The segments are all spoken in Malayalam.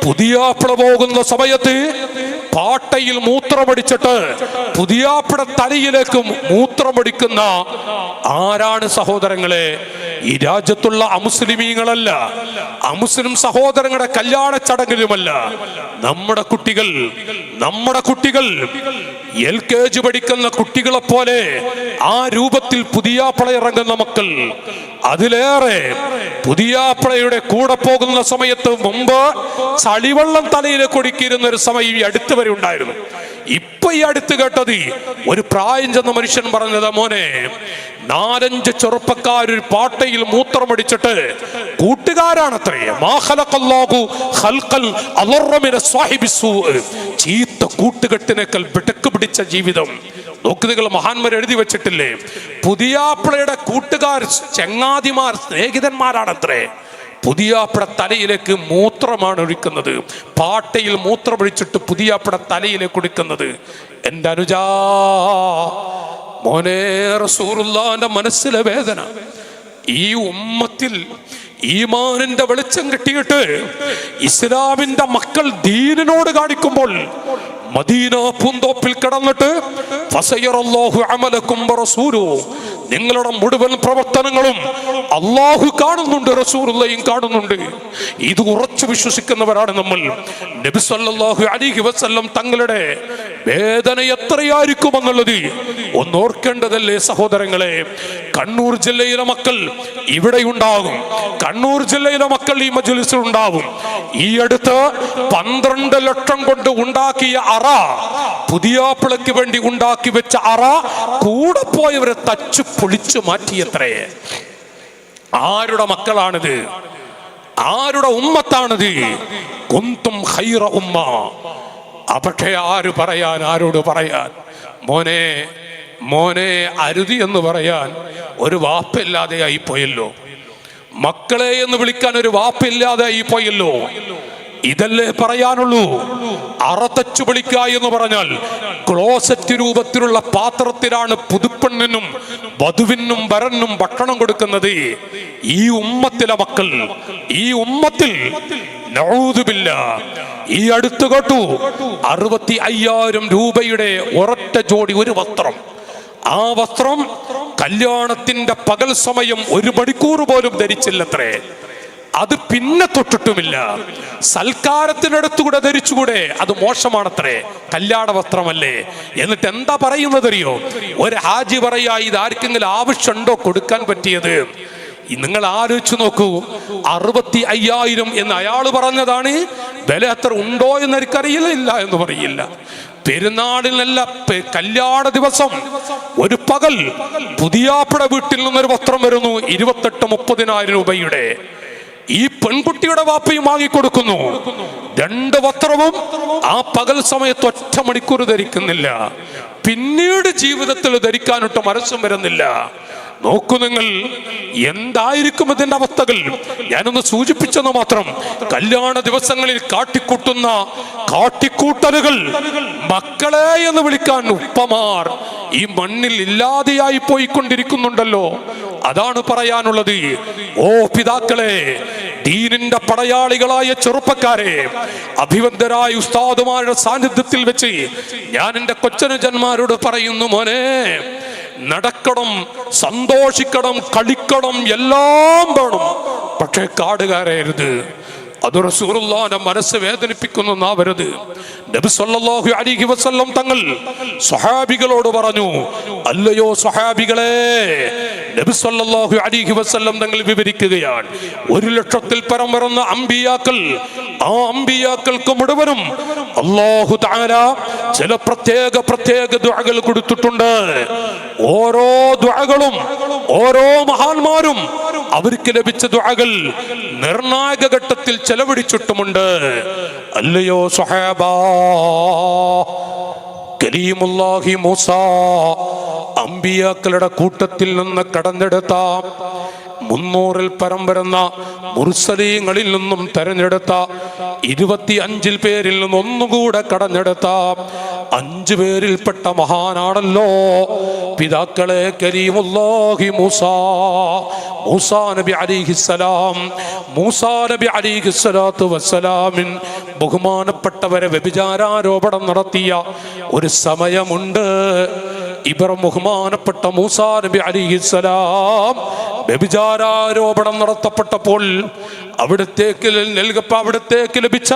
പുതിയാപ്പിള പോകുന്ന സമയത്ത് പാട്ടയിൽ മൂത്രമടിച്ചിട്ട് പുതിയാപ്പിള തലയിലേക്ക് മൂത്രമടിക്കുന്ന ആരാണ് സഹോദരങ്ങളെ? ഈ രാജ്യത്തുള്ള അമുസ്ലിമീങ്ങളല്ല, അമുസ്ലിം സഹോദരങ്ങളുടെ കല്യാണ ചടങ്ങിലുമല്ല. നമ്മുടെ കുട്ടികൾ LKG പഠിക്കുന്ന കുട്ടികളെ പോലെ ആ രൂപത്തിൽ പുതിയാപ്പിള ഇറങ്ങുന്ന മക്കൾ. അതിലേറെ പുതിയാപ്പിളയുടെ കൂടെ പോകുന്ന സമയത്ത് മുമ്പ് ചളിവെള്ളം തലയിലേക്ക് ഒടുക്കിയിരുന്ന ഒരു സമയം ഈ അടുത്ത് വരെ ഉണ്ടായിരുന്നു. ഇപ്പൊ ഈ അടുത്ത് കേട്ടത് ഒരു പ്രായം ചെന്ന മനുഷ്യൻ പറഞ്ഞത്, മോനെ 4-5 ചെറുപ്പക്കാരൊരു പാട്ടയിൽ മൂത്രമടിച്ചിട്ട് കൂട്ടുകാരാണത്രേ. ചീത്ത കൂട്ടുകെട്ടിനേക്കാൾ പിടക്ക് പിടിച്ച ജീവിതം. നോക്ക്, നിങ്ങൾ മഹാന്മാർ എഴുതി വെച്ചിട്ടില്ലേ, പുതിയാപ്പിളയുടെ കൂട്ടുകാർ, ചങ്ങാതിമാർ, സ്നേഹിതന്മാരാണത്രേ. പുതിയാപ്പിള തലയിലേക്ക് മൂത്രമാണ് ഒഴിക്കുന്നത്. പാട്ടയിൽ മൂത്രമൊഴിച്ചിട്ട് പുതിയാപ്പിള തലയിലേക്ക് ഒഴിക്കുന്നത്. എൻ്റെ അനുജാ, മോനെ, റസൂലുള്ളാഹിന്റെ മനസ്സിലെ വേദന. ഈ ഉമ്മത്തിൽ ഈമാനിന്റെ വെളിച്ചം കിട്ടിയിട്ട് ഇസ്ലാമിന്റെ മക്കൾ ദീനിനോട് കാണിക്കുമ്പോൾ മദീന പൂന്തോപ്പിൽ കിടന്നിട്ട് ഫസയറല്ലാഹു അമലക്കും വറസൂലുഹു, നിങ്ങളുടെ മുഴുവൻ പ്രവർത്തനങ്ങളും അള്ളാഹു കാണുന്നുണ്ട്, റസൂലുള്ളാഹിയും കാണുന്നുണ്ട്. ഇത് ഉറച്ചു വിശ്വസിക്കുന്നവരാണ് നമ്മൾ. നബി സല്ലല്ലാഹു അലൈഹി വസല്ലം തങ്ങളുടെ വേദന എത്രയായിരിക്കുമെന്നുള്ളത് ഒന്നോർക്കേണ്ടതല്ലേ സഹോദരങ്ങളെ? കണ്ണൂർ ജില്ലയിലെ മക്കൾ ഇവിടെ ഉണ്ടാകും, കണ്ണൂർ ജില്ലയിലെ മക്കൾ ഈ മജ്‌ലിസിൽ ഉണ്ടാവും. ഈ അടുത്ത് 12 ലക്ഷം കൊണ്ട് ഉണ്ടാക്കിയ അറ, പുതിയാപ്പിളയ്ക്ക് വേണ്ടി ഉണ്ടാക്കി വെച്ച അറ, കൂടെ പോയവരെ തച്ചു പൊളിച്ചു മാറ്റിയത്രേ. ആരുടെ മക്കളാണിത്? ആരുടെ ഉമ്മത്താണിത്? കുന്തും ഖൈറ ഉമ്മ. പക്ഷേ ആര് പറയാൻ, ആരോട് പറയാൻ? മോനെ, മോനെ അരുതി എന്ന് പറയാൻ ഒരു വാപ്പില്ലാതെ ആയി പോയല്ലോ. മക്കളെ എന്ന് വിളിക്കാൻ ഒരു വാപ്പില്ലാതെ ആയി പോയല്ലോ. ഇതല്ലേ പറയാനുള്ളൂ? അറത്തച്ചു വിളിക്കുക എന്ന് പറഞ്ഞാൽ ക്ലോസറ്റ് രൂപത്തിലുള്ള പാത്രത്തിലാണ് പുതുപ്പെണ്ണിനും വധുവിനും വരനും ഭക്ഷണം കൊടുക്കുന്നത്. ഈ ഉമ്മത്തിലെ മക്കൾ, ഈ ഉമ്മത്തിൽ നഊദുബില്ലാഹ്, ഈ അടുത്ത് കേട്ടു 65,000 രൂപയുടെ ഒരൊറ്റ ജോഡി ഒരു വസ്ത്രം. ആ വസ്ത്രം കല്യാണത്തിന്റെ പകൽ സമയം 1 മണിക്കൂർ പോലും ധരിച്ചില്ലത്രേ. അത് പിന്നെ തൊട്ടിട്ടുമില്ല. സൽക്കാരത്തിനടുത്തുകൂടെ ധരിച്ചുകൂടെ? അത് മോശമാണത്രേ, കല്യാണ വസ്ത്രമല്ലേ. എന്നിട്ട് എന്താ പറയുന്നതറിയോ? ഒരു ഹാജി പറയാ, ഇത് ആർക്കെങ്കിലും ആവശ്യമുണ്ടോ കൊടുക്കാൻ പറ്റിയത്? നിങ്ങൾ ആലോചിച്ചു നോക്കൂ. 65,000 എന്ന് അയാൾ പറഞ്ഞതാണ്. വില എത്ര ഉണ്ടോ എന്ന് എനിക്കറിയില്ല, ഇല്ല എന്ന് പറയില്ല. പെരുന്നാളിനല്ല, കല്യാണ ദിവസം ഒരു പകൽ പുതിയാപ്പിള വീട്ടിൽ നിന്നൊരു വസ്ത്രം വരുന്നു 28-30,000 രൂപയുടെ. ഈ പെൺകുട്ടിയുടെ വാപ്പയും വാങ്ങിക്കൊടുക്കുന്നു. 2 വസ്ത്രവും ആ പകൽ സമയത്ത് 1 മണിക്കൂർ ധരിക്കുന്നില്ല. പിന്നീട് ജീവിതത്തിൽ ധരിക്കാനൊട്ട് മനസ്സും വരുന്നില്ല. നോക്കൂ നിങ്ങൾ, എന്തായിരിക്കും ഇതിന്റെ അവസ്ഥകൾ? ഞാനൊന്ന് സൂചിപ്പിച്ചെന്ന് മാത്രം. കല്യാണ ദിവസങ്ങളിൽ കാട്ടിക്കൂട്ടുന്ന കാട്ടിക്കൂട്ടലുകൾ, മക്കളെ എന്ന് വിളിക്കാൻ ഉപ്പമാർ ഈ മണ്ണിൽ ഇല്ലാതെയായി പോയിക്കൊണ്ടിരിക്കുന്നുണ്ടല്ലോ. അതാണ് പറയാനുള്ളത്. ഓ പിതാക്കളെ, ദീനിന്റെ പടയാളികളായ ചെറുപ്പക്കാരെ, അഭിവന്ദരായ ഉസ്താദുമാരുടെ സാന്നിധ്യത്തിൽ വെച്ച് ഞാൻ എൻ്റെ കൊച്ചനുജന്മാരോട് പറയുന്നു, മോനെ, നടക്കണം, സന്തോഷിക്കണം, കളിക്കണം, എല്ലാം വേണം. പക്ഷേ കാടുകയറരുത്. അത് റസൂലുള്ളാഹിന്റെ മനസ്സ് വേദനിപ്പിക്കുന്നു നാവരുത്. നബി സല്ലല്ലാഹു അലൈഹി വസല്ലം തങ്ങൾ സ്വഹാബികളോട് പറഞ്ഞു, അല്ലയോ സ്വഹാബികളെ, നബി സല്ലല്ലാഹു അലൈഹി വസല്ലം തങ്ങൾ വിവരിക്കുകയാണ്, 1 ലക്ഷത്തിൽ പരം വരുന്ന അമ്പിയാക്കൾ, ആ അമ്പിയാക്കൾക്ക് മുഴുവനും അല്ലാഹു തആല ചില പ്രത്യേക ദുആകൾ കൊടുത്തിട്ടുണ്ട്. ഓരോ ദുആകളും ഓരോ മഹാന്മാരും അവർക്ക് ലഭിച്ച ദുആകൾ നിർണായക ഘട്ടത്തിൽ ചെലവഴിച്ചിട്ടുമുണ്ട്. അല്ലയോ സ്വഹാബ, കരീമുല്ലാഹി മൂസ അമ്പിയാക്കളുടെ കൂട്ടത്തിൽ നിന്ന് കടന്നെടുത്ത 300-ൽ പരം വരുന്ന മുർസലീങ്ങളിൽ നിന്നും തെരഞ്ഞെടുത്ത 25 പേരിൽ നിന്ന് ഒന്നുകൂടെ കടഞ്ഞെടുത്ത 5 പേരിൽപ്പെട്ട മഹാനാണല്ലോ പിതാക്കളെ കരീമുല്ലാഹി മൂസാ നബി അലൈഹിസ്സലാം. മൂസാ നബി അലൈഹിസ്സലാത്തു വസ്സലാമിൻ ബഹുമാനപ്പെട്ടവരെ വ്യഭിചാരാരോപണം നടത്തിയ ഒരു സമയമുണ്ട്. ബഹുമാനപ്പെട്ട മൂസാ നബി അലൈഹിസ്സലാം വ്യഭിചാരാരോപണം നടത്തപ്പെട്ടപ്പോൾ അവിടത്തേക്ക് ലഭിച്ച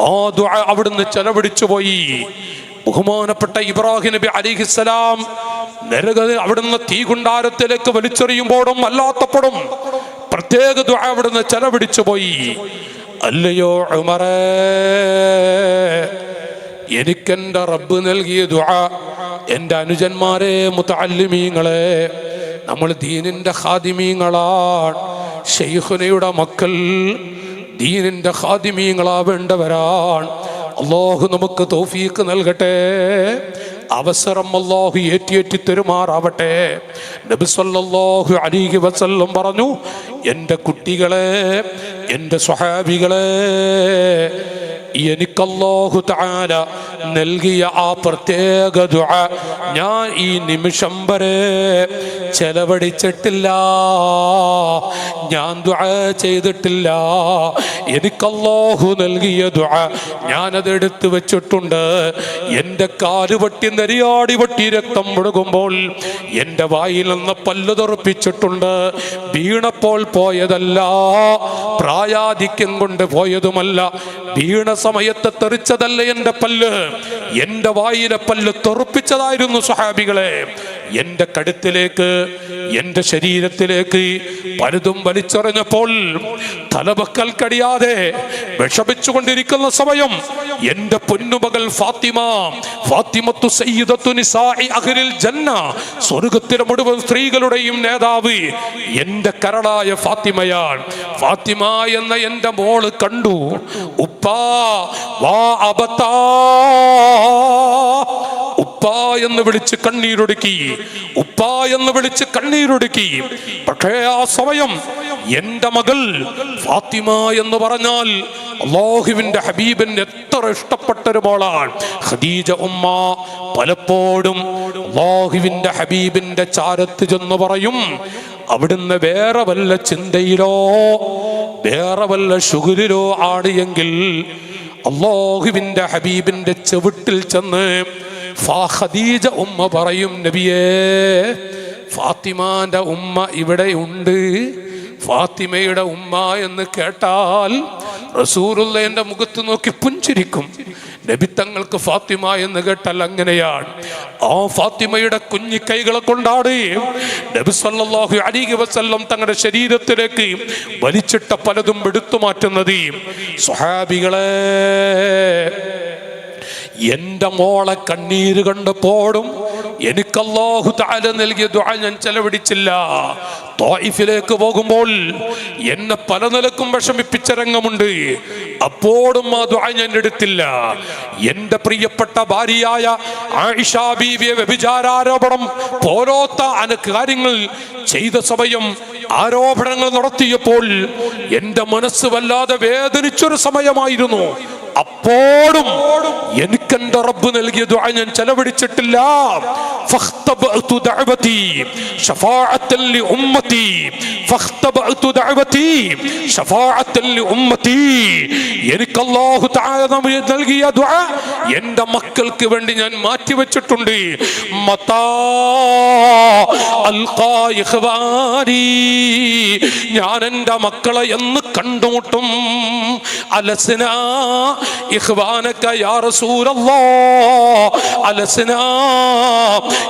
ആ ദുആ അവിടുന്ന് ചെലവഴിച്ചു പോയി. ബഹുമാനപ്പെട്ട ഇബ്രാഹിം നബി അലൈഹിസ്സലാം അവിടുന്ന് തീകുണ്ടാരത്തിലേക്ക് വലിച്ചെറിയുമ്പോഴും അല്ലാത്തപ്പോഴും പ്രത്യേക ദുആ അവിടുന്ന് ചെലവഴിച്ചു പോയി. അല്ലയോ ഉമറേ, എനിക്കെന്റെ റബ്ബ് നൽകിയ ദുആ, എൻ്റെ അനുജന്മാരെ മുതഅല്ലിമീങ്ങളെ, നമ്മൾ ദീനിന്റെ ഖാദിമീങ്ങളാണ്. ശൈഖുനയുടെ മക്കൾ ദീനിന്റെ ഖാദിമീങ്ങളാവേണ്ടവരാണ്. അല്ലാഹു നമുക്ക് തൗഫീഖ് നൽകട്ടെ. അവസരം അല്ലാഹു ഏറ്റി തരുമാറാവട്ടെ. നബി സല്ലല്ലാഹു അലൈഹി വസല്ലം പറഞ്ഞു, എൻ്റെ കുട്ടികളെ, എൻ്റെ സ്വഹാബികളെ, എനിക്ക് അല്ലാഹു തആല നൽകിയ ആ പ്രത്യേക ദുആ ഞാൻ ഈ നിമിഷം വരെ ചെലവഴിച്ചിട്ടില്ല, ഞാൻ ദുആ ചെയ്തിട്ടില്ല. എനിക്ക് അല്ലാഹു നൽകിയ ദുആ ഞാനതെടുത്ത് വെച്ചിട്ടുണ്ട്. എൻ്റെ കാലുപൊട്ടി നെരിയാടി പൊട്ടി രക്തം മുഴുകുമ്പോൾ എൻ്റെ വായിൽ നിന്ന് പല്ല് തെറിപ്പിച്ചിട്ടുണ്ട്. വീണപ്പോൾ പോയതല്ല, പ്രായാധിക്യം കൊണ്ട് പോയതുമല്ല, വീണ സമയത്ത് തെറിച്ചതല്ല എൻ്റെ പല്ല്, എൻ്റെ വായിലെ പല്ല് തെറിപ്പിച്ചതായിരുന്നു സ്വഹാബികളെ. എൻ്റെ കഴുത്തിലേക്ക്, എൻ്റെ ശരീരത്തിലേക്ക് പലതും വലിച്ചെറിഞ്ഞപ്പോൾ തലവക്കൽ കഴിയാതെ വിഷമിച്ചുകൊണ്ടിരിക്കുന്ന സമയം എൻ്റെ പൊന്നുമകൾ ഫാത്തിമത്തു സയ്യിദത്തു നിസാഇ അഹ്ലിൽ ജന്ന, സ്വർഗ്ഗത്തിലെ മുഴുവൻ സ്ത്രീകളുടെയും നേതാവ് എൻ്റെ കരളായ ഫാത്തിമയാണ്. ഫാത്തിമ എന്ന എൻ്റെ മോള് കണ്ടു, ഉപ്പാ വാ അബത്താ, ഉപ്പാ എന്ന് വിളിച്ച് കണ്ണീരൊടുക്കി, ഉപ്പാ എന്ന് വിളിച്ച് കണ്ണീരൊടുക്കി. പക്ഷേ ആ സമയം എൻ്റെ മകൾ ഫാത്തിമ എന്ന് പറഞ്ഞാൽ അല്ലാഹുവിന്റെ ഹബീബിന് എത്ര ഇഷ്ടപ്പെട്ട ഒരു മോളാണ്. ഖദീജ ഉമ്മ പലപ്പോഴും അല്ലാഹുവിന്റെ ഹബീബിന്റെ ചാരത്ത് ചെന്ന് പറയും, അവിടുന്ന് വേറെ വല്ല ചിന്തയിലോ വേറെ വല്ല ശുഗുരിലോ ആണ് എങ്കിൽ അല്ലാഹുവിന്റെ ഹബീബിന്റെ ചെവിട്ടിൽ ചെന്ന് ഖദീജ ഉമ്മ പറയും, നബിയേ, ഫാത്തിമാന്റെ ഉമ്മ ഇവിടെ ഉണ്ട്. ഫാത്തിമയുടെ ഉമ്മ എന്ന് കേട്ടാൽ റസൂലുള്ളാഹിന്റെ മുഖത്ത് നോക്കി പുഞ്ചിരിക്കും. നബി തങ്ങൾക്ക് ഫാത്തിമ എന്ന് കേട്ടാൽ അങ്ങനെയാണ്. ആ ഫാത്തിമയുടെ കുഞ്ഞി കൈകളെ കൊണ്ടാണ് നബി സല്ലല്ലാഹു അലൈഹി വസല്ലം തങ്ങളുടെ ശരീരത്തിലേക്ക് വലിച്ചിട്ട പലതും എടുത്തു മാറ്റുന്നത്. സ്വഹാബികളെ, എൻ്റെ മോളെ കണ്ണീര് കണ്ടപ്പോഴും എനിക്ക് അല്ലാഹു തആല നൽകിയ ദുആ ഞാൻ ചെലവഴിച്ചില്ല. ത്വായിഫിലേക്ക് പോകുമ്പോൾ എന്നെ പല നിലക്കും വിഷമിപ്പിച്ച രംഗമുണ്ട്. അപ്പോഴും ആ ദുആ ഞാൻ എടുത്തില്ല. എൻ്റെ പ്രിയപ്പെട്ട ഭാര്യയായ ആയിഷ ബീവിയെ വ്യഭിചാരാരോപണം പോലോത്ത കാര്യങ്ങൾ ചെയ്ത സമയം, ആരോപണങ്ങൾ നടത്തിയപ്പോൾ എൻ്റെ മനസ്സ് വല്ലാതെ വേദനിച്ചൊരു സമയമായിരുന്നു. അപ്പോഴും എനിക്കെന്റെ റബ്ബ് നൽകിയ ദുആ ഞാൻ ചെലവഴിച്ചിട്ടില്ല. ഫഖ്തബഅതു ദഅവതി ശഫാഅത്തൻ ലിഉമ്മതി, ഫഖ്തബഅതു ദഅവതി ശഫാഅത്തൻ ലിഉമ്മതി. എനിക്ക് അല്ലാഹു തആല നൽകിയ ദുആ എൻ്റെ മക്കൾക്ക് വേണ്ടി ഞാൻ മാറ്റിവെച്ചിട്ടുണ്ട്. മതാ അൽഖാ ഇഖ്വാനി, ഞാൻ എൻ്റെ മക്കളെ എന്ന് കണ്ടുമുട്ടും. അലസ്നാ ഇഖ്വാനക യാ റസൂലല്ലാഹ്, അലസ്നാ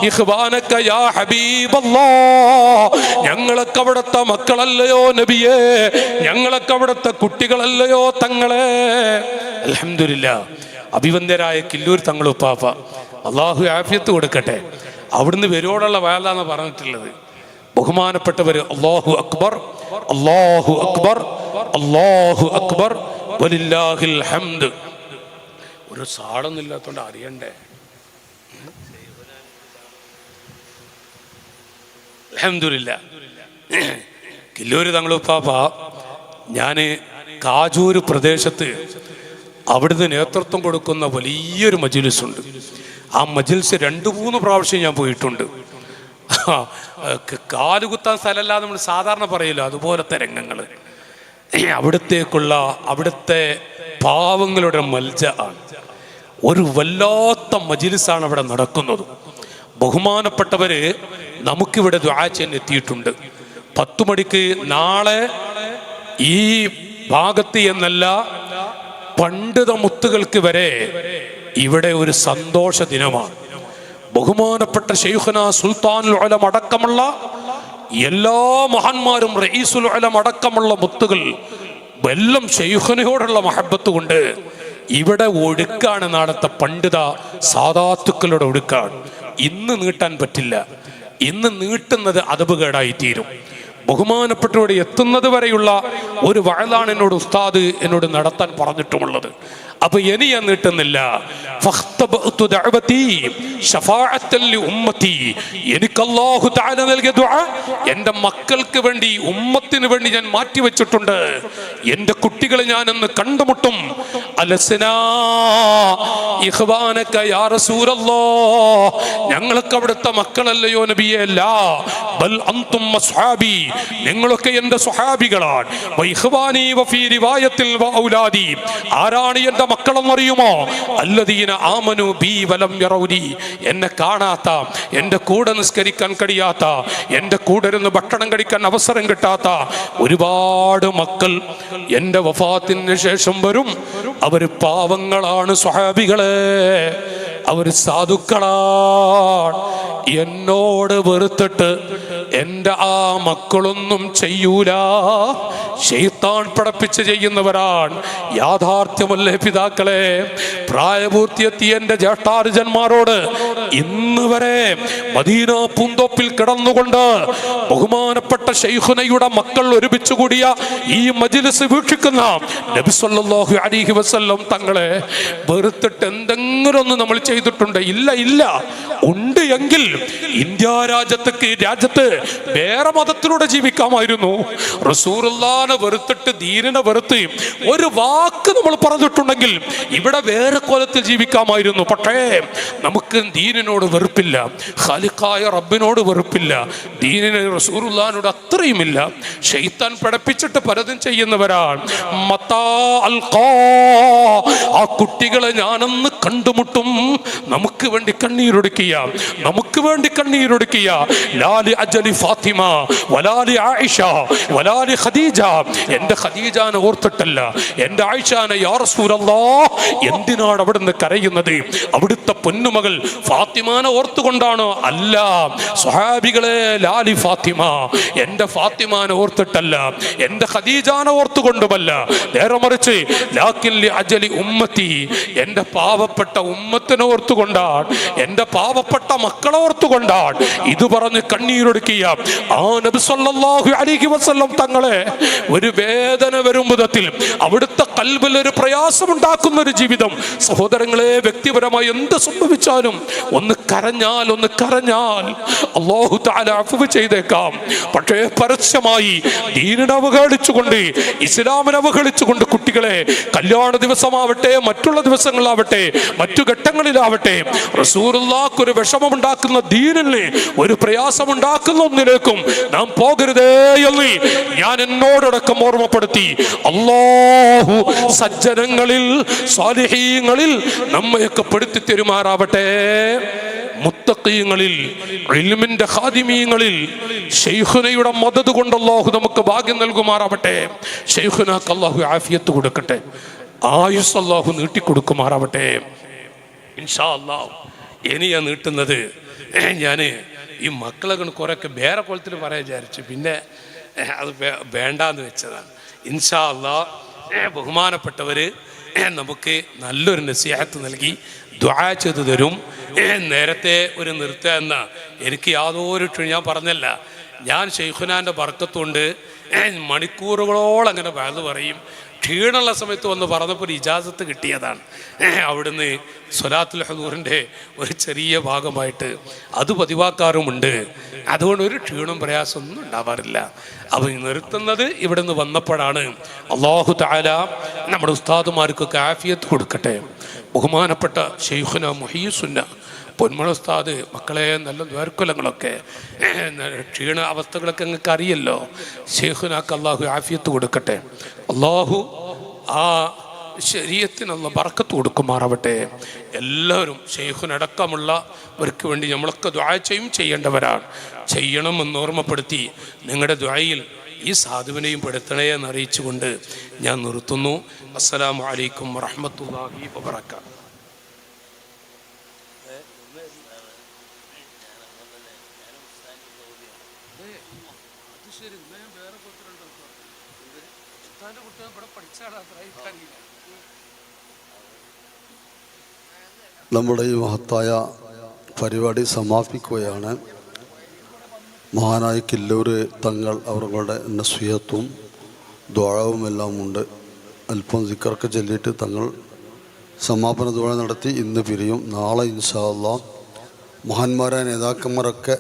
ഇഖ്വാനക യാ ഹബീബല്ലാഹ്. ഞങ്ങളൊക്കെ അവിടുത്തെ മക്കളല്ലയോ നബിയേ, ഞങ്ങളൊക്കെ അവിടുത്തെ കുട്ടികളല്ലയോ തങ്ങളെ. അൽഹംദുലില്ലാ, അഭിവന്ദരായ കില്ലൂർ തങ്ങൾ ഉപ്പാപ്പ, അല്ലാഹു ആഫിയത്ത് കൊടുക്കട്ടെ. അവിടുന്ന് വരോടുള്ള വയലാന്ന് പറഞ്ഞിട്ടുള്ളത്. ബഹുമാനപ്പെട്ടവര്, അല്ലാഹു അക്ബർ, അല്ലാഹു അക്ബർ, അല്ലാഹു അക്ബർ, വലില്ലാഹിൽ ഹംദ്. ഒരു സാടൊന്നുമില്ലാത്തോണ്ട് അറിയണ്ടേ. അൽഹംദുലില്ലാ. കില്ലൂര് തങ്ങളുപ്പാപ്പ, ഞാൻ കാജൂര് പ്രദേശത്ത് അവിടുന്ന് നേതൃത്വം കൊടുക്കുന്ന വലിയൊരു മജ്‌ലിസുണ്ട്. ആ മജ്‌ലിസ് 2-3 പ്രാവശ്യം ഞാൻ പോയിട്ടുണ്ട്. കാലുകുത്താൻ സ്ഥലമല്ല നമ്മൾ സാധാരണ പറയില്ല, അതുപോലത്തെ രംഗങ്ങൾ. അവിടുത്തെ പാവങ്ങളുടെ മൽജ ആണ്. ഒരു വല്ലാത്ത മജ്‌ലിസാണ് അവിടെ നടക്കുന്നത്. ബഹുമാനപ്പെട്ടവര് നമുക്കിവിടെ ദുആ ചെയ്യാൻ എത്തിയിട്ടുണ്ട്. 10 മണിക്ക് നാളെ ഈ ഭാഗത്ത് എന്നല്ല, പണ്ഡിത മുത്തുകൾക്ക് വരെ ഇവിടെ ഒരു സന്തോഷ ദിനമാണ്. ബഹുമാനപ്പെട്ട ശൈഖുന സുൽത്താനുൽ ഉലമ അടക്കമുള്ള എല്ലാ മഹാന്മാരും, റഈസുൽ ഉലമ അടക്കമുള്ള മുത്തുകൾ എല്ലാം ശൈഖുനയോടുള്ള മഹബത്ത് കൊണ്ട് ഇവിടെ ഒഴുക്കാണ്. നാളത്തെ പണ്ഡിത സാദാത്തുക്കളുടെ ഒഴുക്കാണ്. ഇന്ന് നീട്ടാൻ പറ്റില്ല. ഇന്ന് നീട്ടുന്നത് അദബുകേടായി തീരും. ബഹുമാനപ്പെട്ടവരോട് എത്തുന്നത് വരെയുള്ള ഒരു വഅലാണ് ഉസ്താദ് എന്നോട് നടത്താൻ പറഞ്ഞിട്ടുമുള്ളത്. അപ്പൊ ഇനി ഞാൻ നീട്ടുന്നില്ല. എനിക്ക് അല്ലാഹു തആല നൽകിയ ദുആ എന്റെ മക്കൾക്ക് വേണ്ടി, ഉമ്മത്തിന് വേണ്ടി ഞാൻ മാറ്റിവെച്ചിട്ടുണ്ട്. എന്റെ കുട്ടികളെ ഞാൻ ഒന്ന് കണ്ടുമുട്ടും. അലസ്നാ ഇഖ്വാനക യാ റസൂലല്ലാഹ്, ഞങ്ങൾക്ക് അവിടുത്തെ മക്കളല്ലയോ നബിയേ? ലാ ബൽ അൻതും അസ്ഹാബി, നിങ്ങളൊക്കെ എന്റെ സ്വഹാബികളാണ്. വഇഖ്വാനി വഫീ റിവായത്തിൽ വഔലാദി, ആരാണ് എന്റെ മക്കളെന്നറിയുമോ? അല്ലദീന ആമനു ബി വലം യറൗനി, എന്നെ കാണാത്ത, എന്റെ കൂടെ നിസ്കരിക്കാൻ കഴിയാത്ത, എന്റെ കൂടെ ഇരുന്ന് ഭക്ഷണം കഴിക്കാൻ അവസരം കിട്ടാത്ത ഒരുപാട് മക്കൾ എന്റെ വഫാത്തിന് ശേഷം വരും. അവര് പാവങ്ങളാണ് സ്വഹാബികളെ, അവർ സാധുക്കളാണ്. എന്നോട് വെറുത്തിട്ട് എൻ്റെ ആ മക്കളൊന്നും ചെയ്യൂല, ശൈത്താൻ പടപ്പിച്ച് ചെയ്യുന്നവരാണ്. യാഥാർത്ഥ്യമല്ലേ പിതാക്കളെ? പ്രായപൂർത്തിയെത്തിയ എൻ്റെ ജ്യേഷ്ഠാർജന്മാരോട് ഇന്ന് വരെ മദീന പൂന്തോപ്പിൽ കിടന്നുകൊണ്ട് ബഹുമാനപ്പെട്ട ശൈഖുനയുടെ മക്കൾ ഒരുമിച്ച് കൂടിയ ഈ മജ്‌ലിസ് വീക്ഷിക്കുന്ന നബി സല്ലല്ലാഹു അലൈഹി വസല്ലം തങ്ങളെ വെറുത്തിട്ട് എന്തെങ്കിലും ഒന്ന് നമ്മൾ ചെയ്തിട്ടുണ്ട്? ഇല്ല, ഇല്ല. ഉണ്ട് എങ്കിൽ ഇന്ത്യ രാജ്യത്ത് വേറെ മതത്തിലൂടെ ജീവിക്കാമായിരുന്നു. റസൂലുള്ളാഹിനെ വെറുത്തിട്ട്, ദീനിനെ വെറുത്ത് ഒരു വാക്ക് നമ്മൾ പറഞ്ഞിട്ടുണ്ടെങ്കിൽ ഇവിടെ വേറെ കോലത്തിൽ ജീവിക്കാമായിരുന്നു. പക്ഷേ നമുക്ക് ദീനിനോട് വെറുപ്പില്ല, ഖാലിഖായ റബ്ബിനോട് വെറുപ്പില്ല, ദീനിനെ റസൂലുള്ളാഹിനോട് അത്രയുമില്ല. ശൈത്താൻ പഠിപ്പിച്ചിട്ട് പലതും ചെയ്യുന്നവരാണ്. ആ കുട്ടികളെ ഞാനൊന്ന് കണ്ടുമുട്ടും. നമുക്ക് വേണ്ടി കണ്ണീരൊടുക്കിയ, നമുക്ക് വേണ്ടി കണ്ണീരൊടുക്കിയ ലാലി അജലി ഫാത്തിമ വലാലി ആയിഷ വലാലി ഖദീജ, എന്റെ ഖദീജാനെ ഓർത്തിട്ടല്ല, എന്റെ ആയിഷാനെ യാ റസൂലല്ലാഹ്. എന്തിനാണ് അവിടുന്ന് കരയുന്നത്? അവിടുത്തെ പൊന്നുമകൾ ഫാത്തിമാനെ ഓർത്തുകൊണ്ടാണോ? അല്ല സ്വഹാബികളെ, ലാലി ഫാത്തിമ, എന്റെ ഫാത്തിമാനെ ഓർത്തിട്ടല്ല, എന്റെ ഖദീജാനെ ഓർത്തുകൊണ്ടുമല്ല, നേരെ മറിച്ച് ലാകിൻ ലി അജലി ഉമ്മത്തി, എന്റെ പാവപ്പെട്ട ഉമ്മത്തിനെ ഓർത്തുകൊണ്ടാണ്, എന്റെ പാവപ്പെട്ട മക്കളെ ഓർത്തുകൊണ്ടാണ് ഇത് പറഞ്ഞ് കണ്ണീരൊടുക്കിയ ആ നബി സല്ലല്ലാഹു അലൈഹി വസല്ലം തങ്ങളെ ഒരു വേദന വരും വിധത്തിൽ അവിടുത്തെ ഖൽബിൽ ഒരു പ്രയാസം ഉണ്ടാക്കുന്ന ഒരു ജീവിതം. സഹോദരങ്ങളെ, വ്യക്തിപരമായി എന്ത് സംഭവിച്ചാലും ഒന്ന് കരഞ്ഞാൽ അല്ലാഹു തആല അഫ്വ് ചെയ്തേക്കാം. പക്ഷേ പരസ്യമായി ദീനിനെ അവഹേളിച്ചുകൊണ്ട്, ഇസ്ലാമിനെ അവഹേളിച്ചുകൊണ്ട് കുട്ടികളെ കല്യാണ ദിവസമാവട്ടെ, മറ്റുള്ള ദിവസങ്ങളാവട്ടെ, മറ്റു ഘട്ടങ്ങളിലാവട്ടെ, റസൂലുള്ളാഹിക്ക് ഒരു വിഷമമുണ്ടാക്കുന്ന, ദീനിന് ഒരു പ്രയാസമുണ്ടാക്കുന്ന ഒന്നിലേക്കും നാം പോകരുതേ എന്ന് ഞാൻ എന്നോടടക്കം ഓർമ്മപ്പെടുത്തി. അല്ലാഹു സജ്ജനങ്ങളിൽ, സാലിഹീങ്ങളിൽ നമ്മയൊക്കെ പെടുത്തി തെരുമാറാവട്ടെ. മുത്തഖീങ്ങളിൽ, ഇൽമിന്റെ ഖാദിമീങ്ങളിൽ ശൈഖുനയുടെ മദദ് കൊണ്ട് അല്ലാഹു നമുക്ക് ഭാഗ്യം നൽകുമാറാവട്ടെ. ശൈഖുനാക്ക് അല്ലാഹു ആഫിയത്ത് കൊടുക്കട്ടെ, ആയുസ് അല്ലാഹു നീട്ടിക്കൊടുക്കുമാറാവട്ടെ. ഇൻഷാ അല്ലാഹ് ഇനി ഞാൻ നീട്ടുന്നത്, ഞാൻ ഈ മക്കളെ കുറേയൊക്കെ വേറെ കോലത്തിൽ പറയാൻ വിചാരിച്ചു, പിന്നെ അത് വേണ്ടാന്ന് വെച്ചതാണ്. ഇൻഷാ അല്ലാഹ് ബഹുമാനപ്പെട്ടവര് നമുക്ക് നല്ലൊരു നസീഹത്ത് നൽകി ദുആ ചെയ്തു തരും. നേരത്തെ ഒരു നിർത്തുക എന്ന എനിക്ക് യാതൊരു, ഞാൻ പറഞ്ഞല്ല, ഞാൻ ശൈഖുനാൻ്റെ ബർക്കത്തുകൊണ്ട് മണിക്കൂറുകളോളം അങ്ങനെ വഅദ് പറയും. ക്ഷീണമുള്ള സമയത്ത് വന്ന് പറഞ്ഞപ്പോൾ ഒരു ഇജാസത്ത് കിട്ടിയതാണ്. അവിടുന്ന് സ്വലാത്തുൽ ഹുദൂറിൻ്റെ ഒരു ചെറിയ ഭാഗമായിട്ട് അത് പതിവാക്കാറുമുണ്ട്. അതുകൊണ്ട് ഒരു ക്ഷീണം പ്രയാസമൊന്നും ഉണ്ടാവാറില്ല. അപ്പോൾ നിർത്തുന്നത് ഇവിടെ നിന്ന് വന്നപ്പോഴാണ്. അല്ലാഹു തആല നമ്മുടെ ഉസ്താദുമാർക്കൊക്കെ ആഫിയത്ത് കൊടുക്കട്ടെ. ബഹുമാനപ്പെട്ട ശൈഖുന മുഹയ്യിസുന്ന പൊന്മള ഉസ്താദ്, മക്കളെ നല്ല ദ്വാരക്കൊലങ്ങളൊക്കെ ക്ഷീണ അവസ്ഥകളൊക്കെ നിങ്ങൾക്ക് അറിയല്ലോ. ശൈഖുനാക്ക് അള്ളാഹു ആഫിയത്ത് കൊടുക്കട്ടെ. അള്ളാഹു ആ ശരീഅത്തിനുള്ള ബർക്കത്ത് കൊടുക്കുമാറാവട്ടെ. എല്ലാവരും ശൈഖുനടക്കമുള്ളവർക്ക് വേണ്ടി നമ്മളൊക്കെ ദുആ ചെയ്യേണ്ടവരാണ്. ചെയ്യണമെന്ന് ഓർമ്മപ്പെടുത്തി നിങ്ങളുടെ ദുആയിൽ ഈ സാധുവിനെയും പെടുത്തണേ എന്നറിയിച്ചുകൊണ്ട് ഞാൻ നിർത്തുന്നു. അസ്സലാമു അലൈക്കും വറഹ്മത്തുള്ളാഹി വബറകാതുഹു. നമ്മുടെ ഈ മഹത്തായ പരിപാടി സമാപിക്കുകയാണ്. മഹാനായ കില്ലൂർ തങ്ങൾ അവരുടെ നസ്വിഹത്തും ദുആവും എല്ലാം ഉണ്ട്. അല്പം സിക്കറൊക്കെ ചൊല്ലിയിട്ട് തങ്ങൾ സമാപന ദുആ നടത്തി ഇന്ന് പിരിയും. നാളെ ഇൻഷാ അല്ലാഹ് മഹാന്മാരായ നേതാക്കന്മാരൊക്കെ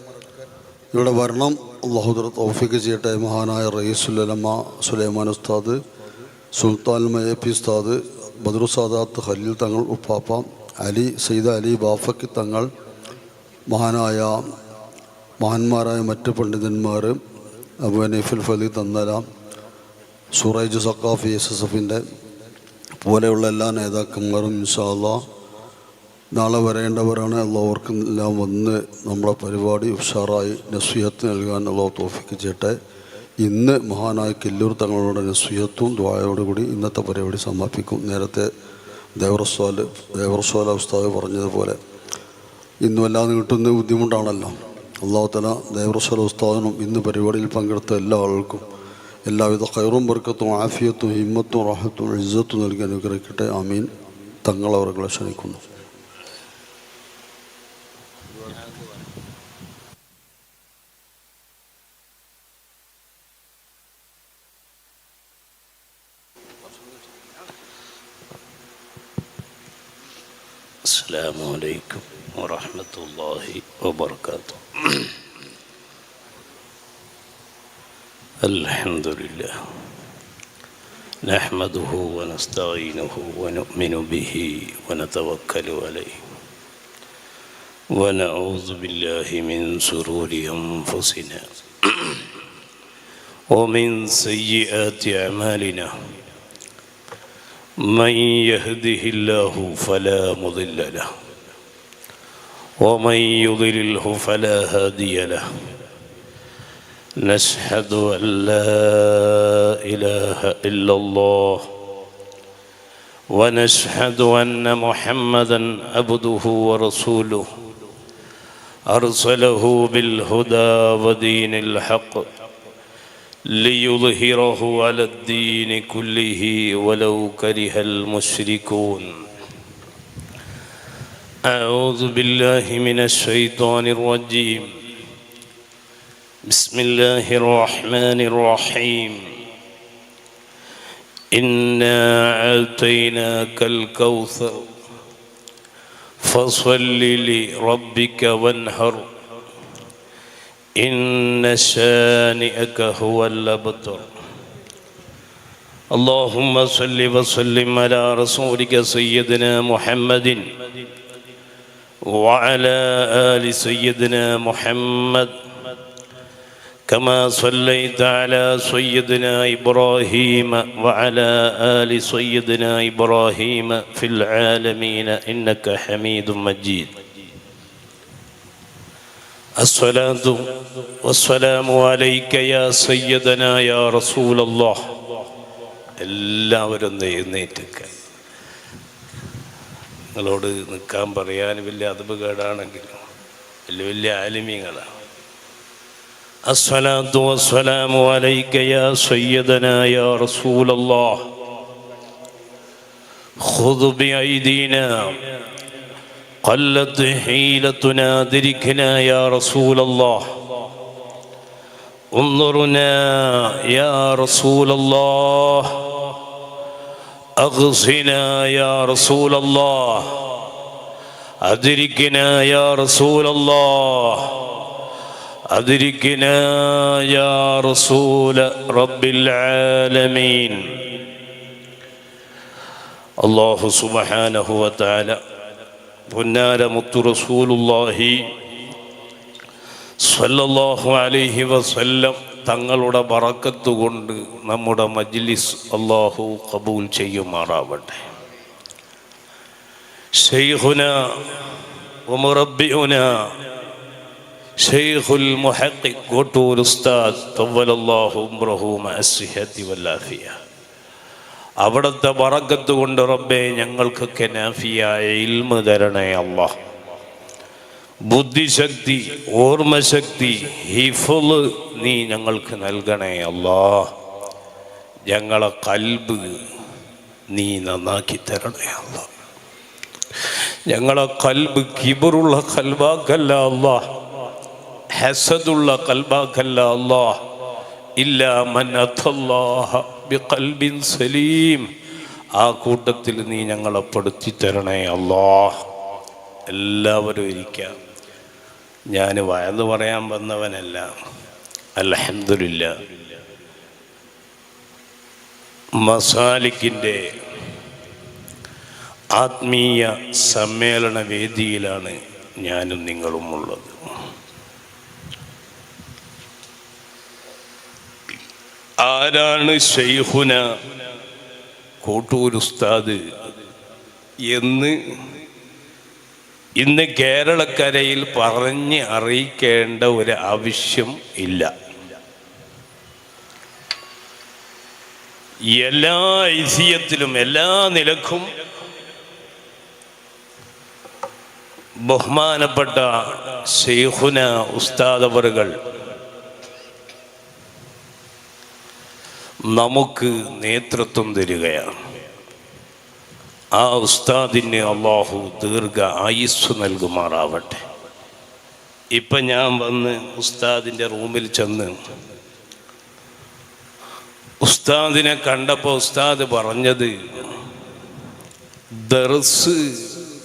ഇവിടെ വരണം. അല്ലാഹു തൗഫീഖ് ചെയ്യട്ടെ. മഹാനായ റയീസുൽ ഉലമ സുലൈമാൻ ഉസ്താദ്, സുൽത്താൻ മയപ്പി ഉസ്താദ്, ബദ്രു സാദാത്ത് ഖലീൽ തങ്ങൾ ഉപ്പാപ്പ, അലി സയ്യിദ് അലി ബാഫക്കി തങ്ങൾ, മഹാന്മാരായ മറ്റ് പണ്ഡിതന്മാർ, അബു ഹനീഫുൽ ഫലി തന്നല, സുറൈജ് സഖാഫി SSFൻ്റെ പോലെയുള്ള എല്ലാ നേതാക്കന്മാരും ഇൻഷാ അല്ലാഹ് നാളെ വരേണ്ടവരാണ്. എല്ലാവർക്കും എല്ലാം വന്ന് നമ്മളെ പരിപാടി ഉഷാറായി നസ്വിഹത്ത് നൽകാൻ അല്ലാഹു തൗഫീഖ് ചെയ്യട്ടെ. ഇന്ന് മഹാനായ കില്ലൂർ തങ്ങളുടെ നസ്വിഹത്തും ദുആയോടുകൂടി ഇന്നത്തെ പരിപാടി സമാപിക്കും. നേരത്തെ ദേവറസ്വാല ഉസ്താദ് പറഞ്ഞതുപോലെ ഇന്നും എല്ലാം നീട്ടുന്ന ബുദ്ധിമുട്ടാണല്ലോ. അല്ലാഹു തആല ദേവറസ്വാല ഉസ്താദിനും ഇന്ന് പരിപാടിയിൽ പങ്കെടുത്ത എല്ലാ ആൾക്കും എല്ലാവിധ ഖൈറും ബർക്കത്തും ആഫിയത്തും ഹിമ്മത്തും റാഹത്തും ഇസ്സത്തും നൽകി അനുഗ്രഹിക്കട്ടെ. ആമീൻ. തങ്ങളവരെ ക്ഷണിക്കുന്നു. السلام عليكم ورحمة الله وبركاته. الحمد لله نحمده ونستعينه ونؤمن به ونتوكل عليه ونعوذ بالله من شرور أنفسنا ومن سيئات أعمالنا. من يهده الله فلا مضل له ومن يضلله فلا هادي له. نشهد أن لا إله إلا الله ونشهد أن محمدا عبده ورسوله أرسله بالهدى ودين الحق ليظهره على الدين كله ولو كره المشركون. أعوذ بالله من الشيطان الرجيم. بسم الله الرحمن الرحيم. إنا أعطيناك الكوثر فصل لربك وانهر إن شانئك هو الأبتر. اللهم صل وسلم على رسولك سيدنا محمد وعلى آل سيدنا محمد كما صليت على سيدنا إبراهيم وعلى آل سيدنا إبراهيم في العالمين إنك حميد مجيد. الصلاة والسلام عليك يا سيدنا يا رسول الله. എല്ലാവരും എഴുന്നേറ്റൊക്കെ നിങ്ങളോട് നിൽക്കാൻ പറയാൻ വലിയ അതബ് കേടാണെങ്കിലും വലിയ വലിയ ആലിമീങ്ങളാണ്. الصلاة والسلام عليك يا سيدنا يا رسول الله. خذ بأيدينا قلت حيلتنا دركنا يا رسول الله. انظرنا يا رسول الله أغثنا يا رسول الله أدركنا يا رسول الله أدركنا يا رسول رب العالمين. അല്ലാഹു സുബ്ഹാനഹു വ തആല പൊന്നാര മുത്തു റസൂലുള്ളാഹി സ്വല്ലല്ലാഹു അലൈഹി വസല്ലം തങ്ങളുടെ ബറക്കത്ത് കൊണ്ട് നമ്മുടെ മജ്ലിസ് അല്ലാഹു ഖബൂൽ ചെയ്യുമാറാവട്ടെ. ശൈഖുനാ വ മുറബ്ബിഉനാ ശൈഖുൽ മുഹഖിഖ് കോട്ടൂർ ഉസ്താദ് തവ്വലല്ലാഹു ഉംറഹു മഅസ്സിഹത്തി വല്ലാഫിയ, അവിടുത്തെ ബറക്കത്ത് കൊണ്ട് റബ്ബേ ഞങ്ങൾക്കൊക്കെ നാഫിയായ ഇൽമ് തരണേ അല്ലാഹ്. ബുദ്ധിശക്തി, ഓർമ്മശക്തി, ഹിഫ്ള് നീ ഞങ്ങൾക്ക് നൽകണേ അല്ലാഹ്. ഞങ്ങളെ കൽബ് നീ നന്നാക്കി തരണേ അല്ലാഹ്. ഞങ്ങളെ കൽബ് കിബറുള്ള കൽബാക്കല്ല അല്ലാഹ്, ഹസദുള്ള കൽബാക്കല്ല അല്ലാഹ്. ഇല്ലാ മൻ അത്തല്ലാഹ ബിഖൽബിൻ സലീം, ആ കൂട്ടത്തിൽ നീ ഞങ്ങളെ പെടുത്തി തരണേ അല്ലാഹ്. എല്ലാവരും ഇരിക്കാം. ഞാൻ വയന്ന് പറയാൻ വന്നവനല്ല. അൽഹംദുലില്ലാ, മസാലിക്കിൻ്റെ ആത്മീയ സമ്മേളന വേദിയിലാണ് ഞാനും നിങ്ങളും ഉള്ളത്. ആരാണ് ശൈഖുന കോട്ടൂർ ഉസ്താദ് എന്ന് ഇന്ന് കേരളക്കരയിൽ പറഞ്ഞ് അറിയിക്കേണ്ട ഒരു ആവശ്യം ഇല്ല. എല്ലാ ഐസിയത്തിലും എല്ലാ നിലക്കും ബഹുമാനപ്പെട്ട ശൈഖുന ഉസ്താദ് അവറുകൾ നമുക്ക് നേതൃത്വം തരികയാണ്. ആ ഉസ്താദിന് അല്ലാഹു ദീർഘ ആയുസ്സ് നൽകുമാറാവട്ടെ. ഇപ്പം ഞാൻ വന്ന് ഉസ്താദിൻ്റെ റൂമിൽ ചെന്ന് ഉസ്താദിനെ കണ്ടപ്പോൾ ഉസ്താദ് പറഞ്ഞത് ദർസ്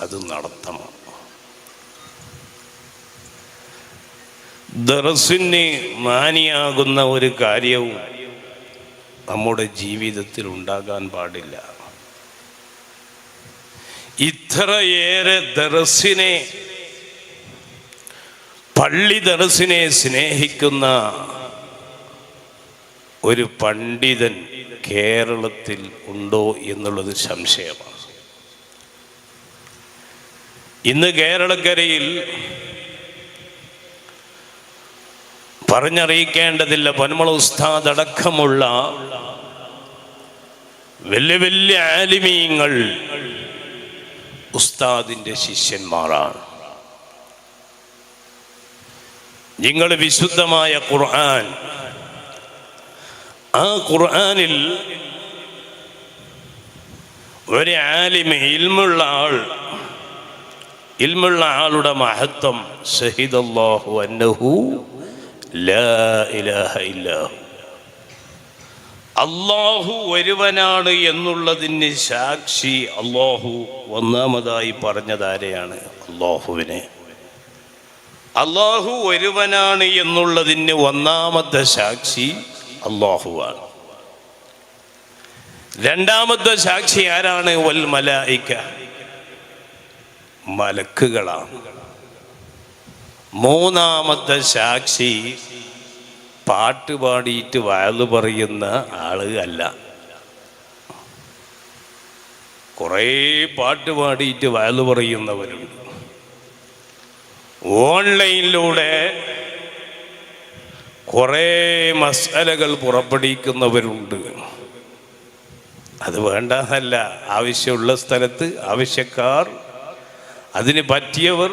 അത് നടത്തണം. ദർസിന് മാനിയാകുന്ന ഒരു കാര്യവും നമ്മുടെ ജീവിതത്തിൽ ഉണ്ടാകാൻ പാടില്ല. ഇത്രയേറെ ദർസിനെ, പള്ളി ദർസിനെ സ്നേഹിക്കുന്ന ഒരു പണ്ഡിതൻ കേരളത്തിൽ ഉണ്ടോ എന്നുള്ളത് സംശയമാണ്. ഇന്ന് കേരളക്കരയിൽ പറഞ്ഞറിയിക്കേണ്ടതില്ല, പന്മള ഉസ്താദ് അടക്കമുള്ള വലിയ വലിയ ആലിമീങ്ങൾ ഉസ്താദിൻ്റെ ശിഷ്യന്മാരാണ്. നിങ്ങൾ വിശുദ്ധമായ ഖുർആൻ, ആ ഖുർആനിൽ ഒരു ആലിമ്, ഇൽമുള്ള ആളുടെ മഹത്വം ഷഹിദല്ലാഹു അന്നഹു ലാ ഇലാഹ ഇല്ലാഹു, അല്ലാഹു ഒരുവനാണ് എന്നുള്ളതിന് സാക്ഷി അല്ലാഹു ഒന്നാമതായി പറഞ്ഞതാരെയാണ്? അല്ലാഹുവിനെ. അല്ലാഹു ഒരുവനാണ് എന്നുള്ളതിന് ഒന്നാമത്തെ സാക്ഷി അല്ലാഹുവാണ്. രണ്ടാമത്തെ സാക്ഷി ആരാണ്? വൽ മലായിക, മലക്കുകളാണ്. മൂന്നാമത്തെ സാക്ഷി പാട്ട് പാടിയിട്ട് വയല് പറയുന്ന ആള് അല്ല. കുറേ പാട്ട് പാടിയിട്ട് വയല് പറയുന്നവരുണ്ട്. ഓൺലൈനിലൂടെ കുറേ മസാലകൾ പുറപ്പെടുവിക്കുന്നവരുണ്ട്. അത് വേണ്ടെന്നല്ല, ആവശ്യമുള്ള സ്ഥലത്ത് ആവശ്യക്കാർ, അതിന് പറ്റിയവർ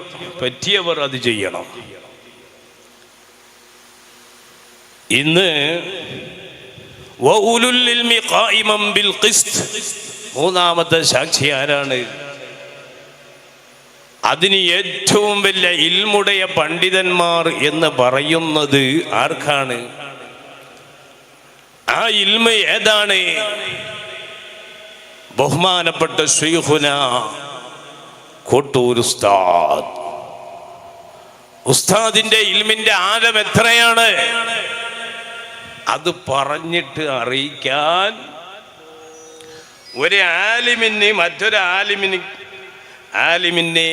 അത് ചെയ്യണം. ഇന്ന് മൂന്നാമത്തെ സാക്ഷി ആരാണ്? അതിന് ഏറ്റവും വലിയ ഇൽമുടയ പണ്ഡിതന്മാർ എന്ന് പറയുന്നത് ആർക്കാണ്? ആ ഇൽമ ഏതാണ്? ബഹുമാനപ്പെട്ട ശൈഖുന കോട്ടൂർ ഉസ്താദ്. ഉസ്താദിന്റെ ഇൽമിന്റെ ആഴം എത്രയാണ് അത് പറഞ്ഞിട്ട് അറിയിക്കാൻ ഒരു ആലിമിന് മറ്റൊരു ആലിമിനെ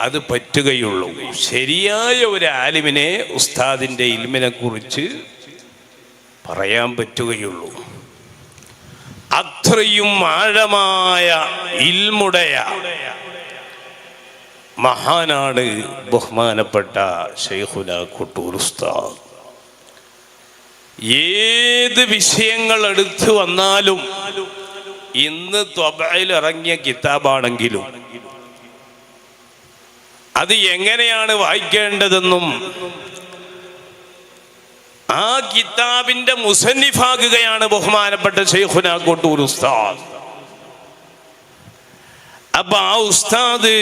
അത് പറ്റുകയുള്ളൂ. ശരിയായ ഒരു ആലിമിനെ ഉസ്താദിന്റെ ഇൽമിനെ കുറിച്ച് പറയാൻ പറ്റുകയുള്ളൂ. അത്രയും ആഴമായ ഇൽമുടയ മഹാനാണ് ബഹുമാനപ്പെട്ട ശൈഖുന കോട്ടൂർ ഉസ്താദ്. ഏത് വിഷയങ്ങൾ എടുത്തു വന്നാലും ഇന്ന് ത്വബയിൽ ഇറങ്ങിയ കിതാബാണെങ്കിലും അത് എങ്ങനെയാണ് വായിക്കേണ്ടതെന്നും ആ കിതാബിന്റെ മുസന്നിഫാകുകയാണ് ബഹുമാനപ്പെട്ട ശൈഖുന കോട്ടൂർ ഉസ്താദ്. അപ്പൊ ആ ഉസ്താദ്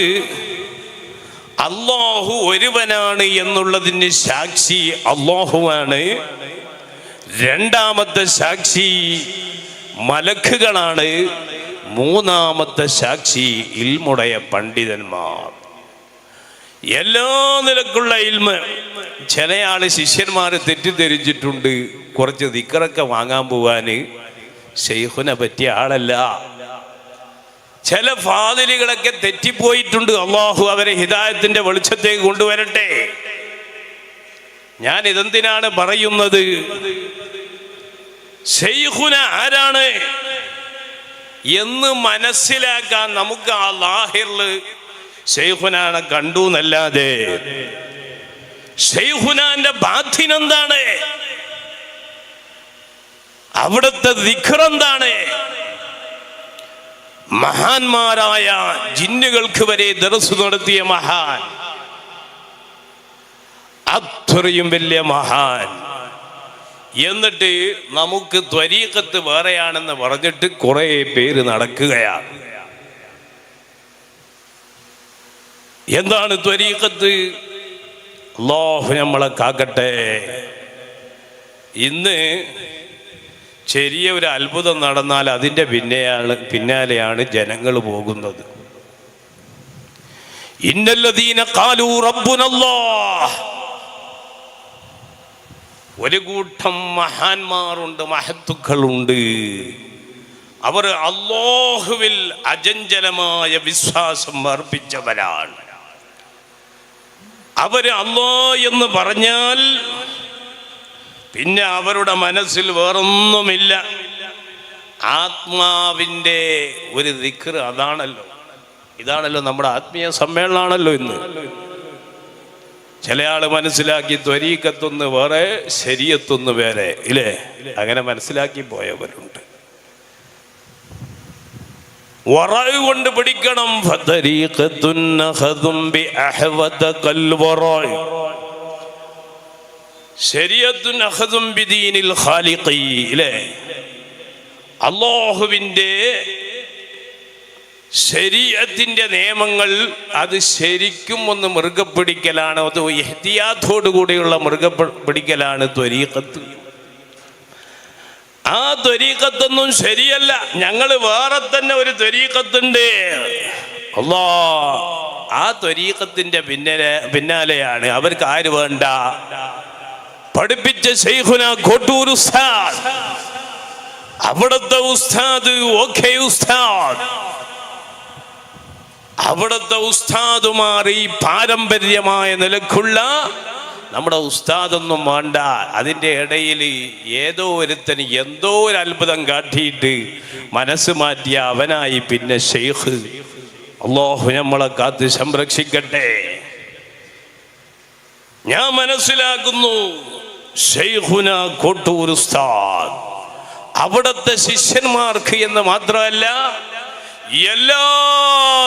അല്ലാഹു ഒരുവനാണ് എന്നുള്ളതിന് സാക്ഷി അല്ലാഹുവാണ്. രണ്ടാമത്തെ സാക്ഷി മലക്കുകളാണ്. മൂന്നാമത്തെ സാക്ഷി ഇൽമുടയ പണ്ഡിതന്മാർ. എല്ലാ നിലക്കുള്ള ഇൽമ. ചില ആള് ശിഷ്യന്മാര് തെറ്റിദ്ധരിച്ചിട്ടുണ്ട്, കുറച്ച് ദിക്റൊക്കെ വാങ്ങാൻ പോവാന് ശൈഖുനെ പറ്റിയ ആളല്ല. ചില ഫാദിലുകളൊക്കെ തെറ്റിപ്പോയിട്ടുണ്ട്. അല്ലാഹു അവരെ ഹിദായത്തിന്റെ വെളിച്ചത്തേക്ക് കൊണ്ടുവരട്ടെ. ഞാൻ ഇതെന്തിനാണ് പറയുന്നത്? ശൈഖുന ആരാണ് എന്ന് മനസ്സിലാക്കാൻ നമുക്ക് ആ ലാഹിറില് ശൈഖുനാനെ കണ്ടു എന്നല്ലാതെ ശൈഖുനാന്റെ ബാത്തിൻ എന്താണ്, അവിടുത്തെ ദിക്ർ എന്താണ്, മഹാന്മാരായ ജിന്നുകൾക്ക് വരെ ദർസ് നടത്തിയ മഹാൻ, അത്രയും വലിയ മഹാൻ. എന്നിട്ട് നമുക്ക് ത്വരീഖത്ത് വേറെയാണെന്ന് പറഞ്ഞിട്ട് കുറെ പേര് നടക്കുകയാണ്. എന്താണ് ത്വരീഖത്ത്? അല്ലാഹു നമ്മളെ കാക്കട്ടെ. ഇന്ന് ചെറിയ ഒരു അത്ഭുതം നടന്നാൽ അതിൻ്റെ പിന്നാലെയാണ് ജനങ്ങൾ പോകുന്നത്. ഇന്നല്ലദീന ഖാലൂ റബ്ബുനല്ലാഹ്. ഒരു കൂട്ടം മഹാന്മാരുണ്ട്, മഹത്തുക്കളുണ്ട്. അവർ അല്ലാഹുവിൽ അചഞ്ചലമായ വിശ്വാസം അർപ്പിച്ചവരാണ്. അവര് അല്ലാഹ് എന്ന് പറഞ്ഞാൽ പിന്നെ അവരുടെ മനസ്സിൽ വേറൊന്നുമില്ല. ആത്മാവിൻ്റെ ഒരു ദിക്ർ അതാണല്ലോ. ഇതാണല്ലോ നമ്മുടെ ആത്മീയ സമ്മേളനമാണല്ലോ ഇന്ന്. ചില ആള് മനസ്സിലാക്കി ത്വരീഖത്തൊന്ന് വേറെ ശരീഅത്തൊന്ന് വേറെ, ഇല്ലേ? അങ്ങനെ മനസ്സിലാക്കി പോയവരുണ്ട്. വറഅ് കൊണ്ട് പിടിക്കണം. ഫതരീഖത്തുൻ നഖദും ബിഅഹ്വദ ഖൽവറഅ്. ശരീഅത്തുൻ നഖദും ബിദീനിൽ ഖാലിഖി, ഇല്ലേ? അല്ലാഹുവിൻ്റെ ശരീഅത്തിന്റെ നിയമങ്ങൾ അത് ശരിക്കും ഒന്ന് മുറുകെ പിടിക്കലാണ്. അത് ഇഹ്തിയാത്തോടു കൂടിയുള്ള മുറുകെ പിടിക്കലാണ് ത്വരീഖത്ത്. ആ ത്വരീഖത്തൊന്നും ശരിയല്ല. ഞങ്ങൾ വേറെ തന്നെ ഒരു ത്വരീഖത്തുണ്ട്. അല്ലാഹ് ആ ത്വരീഖത്തിന്റെ പിന്നാലെയാണ്. അവർക്ക് ആര് വേണ്ട? പഠിപ്പിച്ച ശൈഖുന കോട്ടൂർ ഉസ്താദ്. അവിടുത്തെ ഉസ്താദ് ഓക്കേ ഉസ്താദ്. അവിടുത്തെ ഉസ്താദുമാർ ഈ പാരമ്പര്യമായ നിലക്കുള്ള നമ്മുടെ ഉസ്താദൊന്നും വേണ്ട. അതിൻ്റെ ഇടയിൽ ഏതോ ഒരുത്തന് എന്തോ ഒരു അത്ഭുതം കാട്ടിയിട്ട് മനസ്സ് മാറ്റിയ അവനായി പിന്നെ ശൈഖ്. അല്ലാഹു നമ്മളെ കാത്ത് സംരക്ഷിക്കട്ടെ. ഞാൻ മനസ്സിലാക്കുന്നു ശൈഖുന കോട്ടൂർ ഉസ്താദ് അവിടുത്തെ ശിഷ്യന്മാർക്ക് എന്ന് മാത്രമല്ല എല്ലാ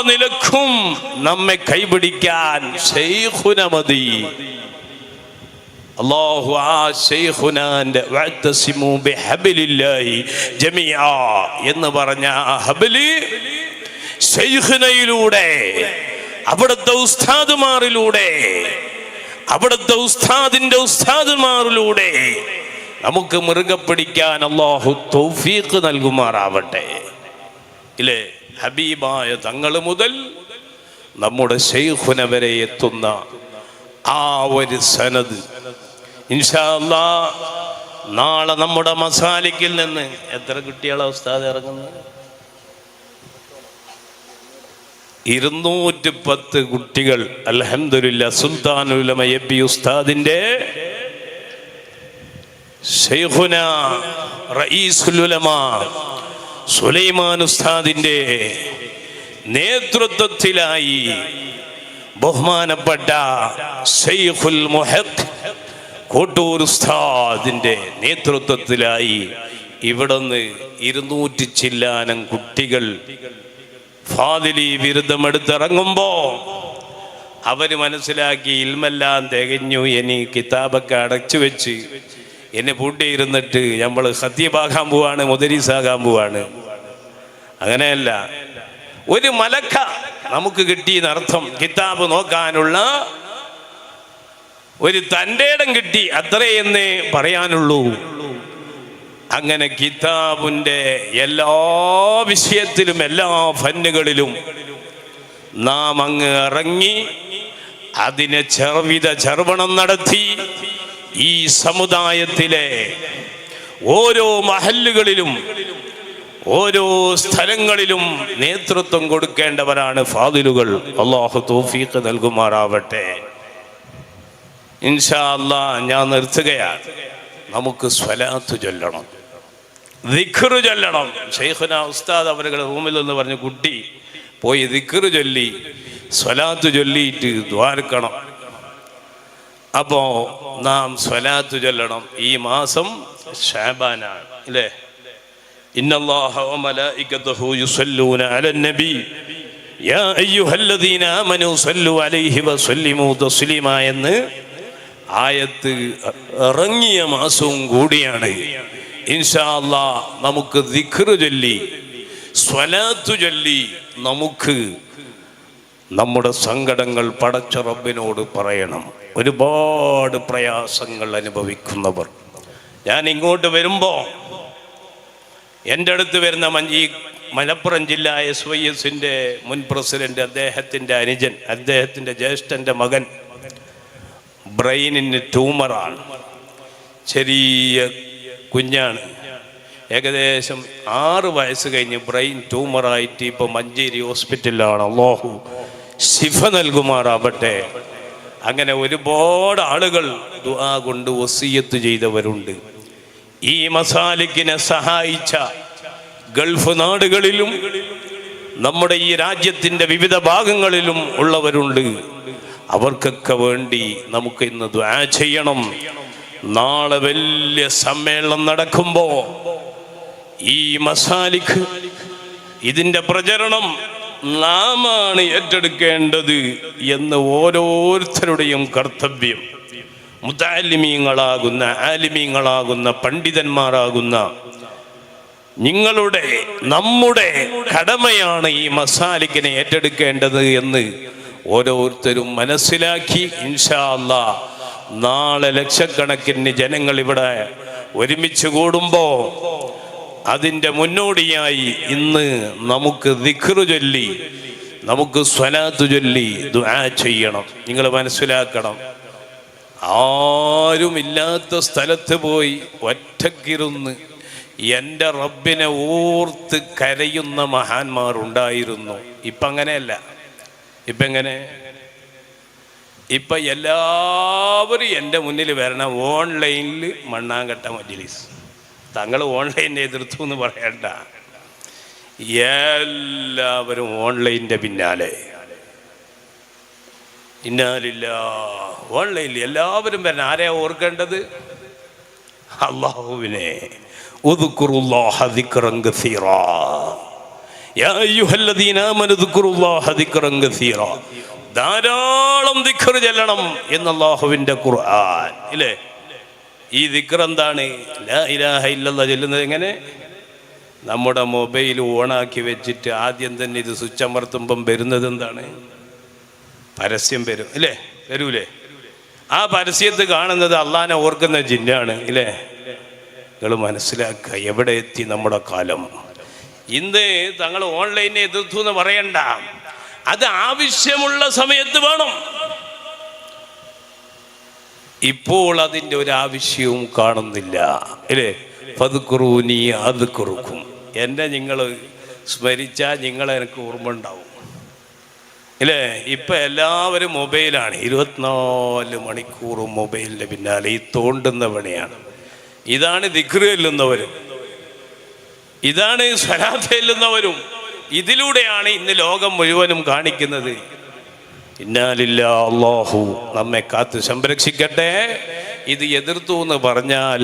നിലക്കും നമ്മെ കൈപിടിക്കാൻ ശൈഖുന മതി. അല്ലാഹു ആ ശൈഖുനാന്റെ വഅ്തസിമു ബിഹബ്ലില്ലാഹി ജമീഅ എന്ന് പറഞ്ഞ ആ ഹബ്ലി ശൈഖുനയിലൂടെ, അവിടുത്തെ ഉസ്താദുമാരിലൂടെ, അവിടുത്തെ ഉസ്താദിന്റെ ഉസ്താദുമാരിലൂടെ നമുക്ക് മുറുകെ പിടിക്കാൻ അല്ലാഹു തൗഫീഖ് നൽകുമാറാവട്ടെ. ഇല്ലേ? ഹബീബായ തങ്ങൾ മുതൽ നമ്മുടെ ശൈഖുന വരെ എത്തുന്ന ആ ഒരു സനദ് ഇൻഷാ അല്ലാഹ് നാളെ നമ്മുടെ മസാലിക്കിൽ നിന്ന് എത്ര കുട്ടികളെ ഉസ്താദ് ഇറങ്ങുന്നത്? 210 കുട്ടികൾ. അൽഹംദുലില്ലാഹ് സുൽത്താനുൽ ഉലമ എബി ഉസ്താദിന്റെ ശൈഖുന റഈസുൽ ഉലമ സുലൈമാൻ ഉസ്താദിന്റെ നേതൃത്വത്തിലായി ബഹുമാനപ്പെട്ട ശൈഖുൽ മുഹഖ് കോട്ടൂർ ഉസ്താദിന്റെ നേതൃത്വത്തിലായി ഇവിടുന്ന് 200 ചില്ലാനം കുട്ടികൾ ഫാദിലി ബിരുദമെടുത്തിറങ്ങുമ്പോ അവര് മനസ്സിലാക്കി ഇൽമെല്ലാം തികഞ്ഞു, ഇനി കിതാബൊക്കെ അടച്ചു വെച്ച് എന്നെ പൂട്ടിയിരുന്നിട്ട് നമ്മൾ ഖത്തീബാകാൻ പോവാണ്, മുദരീസാകാൻ പോവാണ്. അങ്ങനെയല്ല, ഒരു മലക്ക നമുക്ക് കിട്ടിയെന്നർത്ഥം. കിതാബ് നോക്കാനുള്ള ഒരു തൻ്റെ ഇടം കിട്ടി, അത്രയെന്നേ പറയാനുള്ളൂ. അങ്ങനെ കിതാബിൻ്റെ എല്ലാ വിഷയത്തിലും എല്ലാ ഫന്നുകളിലും നാം അങ്ങ് ഇറങ്ങി അതിനെ ചെറുപണം നടത്തി ഈ സമുദായത്തിലെ ഓരോ മഹല്ലുകളിലും ഓരോ സ്ഥലങ്ങളിലും നേതൃത്വം കൊടുക്കേണ്ടവരാണ് ഫാദിലുകൾ. അല്ലാഹു തൗഫീഖ് നൽകുമാറാവട്ടെ. ഇൻഷാ അല്ലാഹ് ഞാൻ നിർത്തുകയാണ്. നമുക്ക് സ്വലാത്ത് ചൊല്ലണം, ദിക്റ് ചൊല്ലണം. ശൈഖുന ഉസ്താദ് അവരുടെ റൂമിൽ നിന്ന് പറഞ്ഞ് കുട്ടി പോയി ദിക്റ് ചൊല്ലി സ്വലാത്ത് ചൊല്ലിയിട്ട് ദ്വാരക്കണം. അപ്പോൾ നാം സ്വലാത്ത് ചൊല്ലണം. ഈ മാസം ശഅബാനാണ് അല്ലേ? ഇന്നല്ലാഹ വമലായികതുഹു യുസല്ലൂന അലൻ നബി യാ അയ്യുഹല്ലദീന ആമനൂ സല്ലു അലൈഹി വസല്ലിമൂ തസ്ലീമാ എന്ന് ആയത്ത് ഇറങ്ങിയ മാസവും കൂടിയാണ്. ഇൻഷാ അല്ലാഹ് നമുക്ക് ദിക്റ് ചൊല്ലി സ്വലാത്ത് ചൊല്ലി നമുക്ക് നമ്മുടെ സങ്കടങ്ങൾ പടച്ച റബ്ബിനോട് പറയണം. ഒരുപാട് പ്രയാസങ്ങൾ അനുഭവിക്കുന്നവർ, ഞാൻ ഇങ്ങോട്ട് വരുമ്പോൾ എൻ്റെ അടുത്ത് വരുന്ന ഈ മലപ്പുറം ജില്ലാ SYSൻ്റെ മുൻ പ്രസിഡന്റ്, അദ്ദേഹത്തിൻ്റെ അനുജൻ, അദ്ദേഹത്തിൻ്റെ ജ്യേഷ്ഠൻ്റെ മകൻ ബ്രെയിനിന് ട്യൂമറാണ്. ചെറിയ കുഞ്ഞാണ്, ഏകദേശം 6 വയസ്സ് കഴിഞ്ഞ് ബ്രെയിൻ ട്യൂമറായിട്ട് ഇപ്പം മഞ്ചേരി ഹോസ്പിറ്റലിലാണ്. അല്ലാഹു ശിഫ നൽകുമാറാവട്ടെ. അങ്ങനെ ഒരുപാട് ആളുകൾ ദുആ കൊണ്ട് വസിയത്ത് ചെയ്തവരുണ്ട്. ഈ മസാലിക്കിനെ സഹായിച്ച ഗൾഫ് നാടുകളിലും നമ്മുടെ ഈ രാജ്യത്തിൻ്റെ വിവിധ ഭാഗങ്ങളിലും ഉള്ളവരുണ്ട്. അവർക്കൊക്കെ വേണ്ടി നമുക്ക് ഇന്ന് ദുആ ചെയ്യണം. നാളെ വലിയ സമ്മേളനം നടക്കുമ്പോൾ ഈ മസാലിക്ക് ഇതിൻ്റെ പ്രചരണം നാമാണ് ഏറ്റെടുക്കേണ്ടത് എന്ന് ഓരോരുത്തരുടെയും കർത്തവ്യം. മുതഅല്ലിമീങ്ങളാകുന്ന ആലിമീങ്ങളാകുന്ന പണ്ഡിതന്മാരാകുന്ന നമ്മുടെ കടമയാണ് ഈ മസാലിക്കിനെ ഏറ്റെടുക്കേണ്ടത് എന്ന് ഓരോരുത്തരും മനസ്സിലാക്കി ഇൻഷാ അല്ലാഹ് നാളെ ലക്ഷക്കണക്കിന് ജനങ്ങൾ ഇവിടെ ഒരുമിച്ച് കൂടുമ്പോൾ അതിൻ്റെ മുന്നോടിയായി ഇന്ന് നമുക്ക് ദിക്റ് ചൊല്ലി നമുക്ക് സ്വലാത്ത് ചൊല്ലി ദുആ ചെയ്യണം. നിങ്ങൾ മനസ്സിലാക്കണം, ആരുമില്ലാത്ത സ്ഥലത്ത് പോയി ഒറ്റക്കിരുന്ന് എൻ്റെ റബ്ബിനെ ഓർത്ത് കരയുന്ന മഹാന്മാരുണ്ടായിരുന്നു. ഇപ്പം അങ്ങനെയല്ല. ഇപ്പം എങ്ങനെ? ഇപ്പം എല്ലാവരും എൻ്റെ മുന്നിൽ വരണം. ഓൺലൈനിൽ മണ്ണാങ്കട്ട മജ്‌ലിസ്. തങ്ങൾ ഓൺലൈനിനെ എതിർത്തു എന്ന് പറയണ്ട, എല്ലാവരും ഓൺലൈനിൻ്റെ പിന്നാലെ. ഇന്നാലില്ല, ഓൺലൈനിൽ എല്ലാവരും വരണം. ആരെയാ ഓർക്കേണ്ടത്? അല്ലാഹുവിനെ. ഉദ്കുറുല്ലാഹ ദിക്റൻ കസീറാ യാ അയ്യുഹല്ലദീന ആമനൂ ഉദ്കുറുല്ലാഹ ദിക്റൻ കസീറാ. ധാരാളം ദിക്ർ ചൊല്ലണം എന്ന് അല്ലാഹുവിൻ്റെ ഖുർആൻ ഇല്ലേ? ഈ ദിക്ർ എന്താണ്? ലാ ഇലാഹ ഇല്ലല്ലാഹ് ചൊല്ലുന്നത് എങ്ങനെ? നമ്മുടെ മൊബൈൽ ഓണാക്കി വെച്ചിട്ട് ആദ്യം തന്നെ ഇത് സ്വിച്ച് അമർത്തുമ്പം വരുന്നത് എന്താണ്? പരസ്യം വരും ഇല്ലേ? വരൂലേ? ആ പരസ്യത്ത് കാണുന്നത് അള്ളാനെ ഓർക്കുന്ന ജിന്നാണ് ഇല്ലേ? നിങ്ങൾ മനസ്സിലാക്കുക, എവിടെ എത്തി നമ്മുടെ കാലം. ഇന്ന് തങ്ങൾ ഓൺലൈനെ എതിർത്തു എന്ന് പറയണ്ട, അത് ആവശ്യമുള്ള സമയത്ത് വേണം. ഇപ്പോൾ അതിൻ്റെ ഒരു ആവശ്യവും കാണുന്നില്ല അല്ലേ? ഫദ്കുറൂനി അദ്കുറുക്കും, എന്നെ നിങ്ങൾ സ്മരിച്ചാൽ നിങ്ങളെ എനിക്ക് ഓർമ്മ ഉണ്ടാവും ഇല്ലേ? ഇപ്പം എല്ലാവരും മൊബൈലാണ്, 24 മണിക്കൂറും മൊബൈലിൻ്റെ പിന്നാലെ ഈ തോണ്ടുന്ന പണിയാണ്. ഇതാണ് ദിക്റ് ചെല്ലുന്നവരും, ഇതാണ് സ്വലാത്ത് ചെല്ലുന്നവരും. ഇതിലൂടെയാണ് ഇന്ന് ലോകം മുഴുവനും കാണിക്കുന്നത്. ഇന്നാലില്ലാ, അല്ലാഹു നമ്മെ കാത്ത് സംരക്ഷിക്കട്ടെ. ഇത് എതിർത്തു എന്ന് പറഞ്ഞാൽ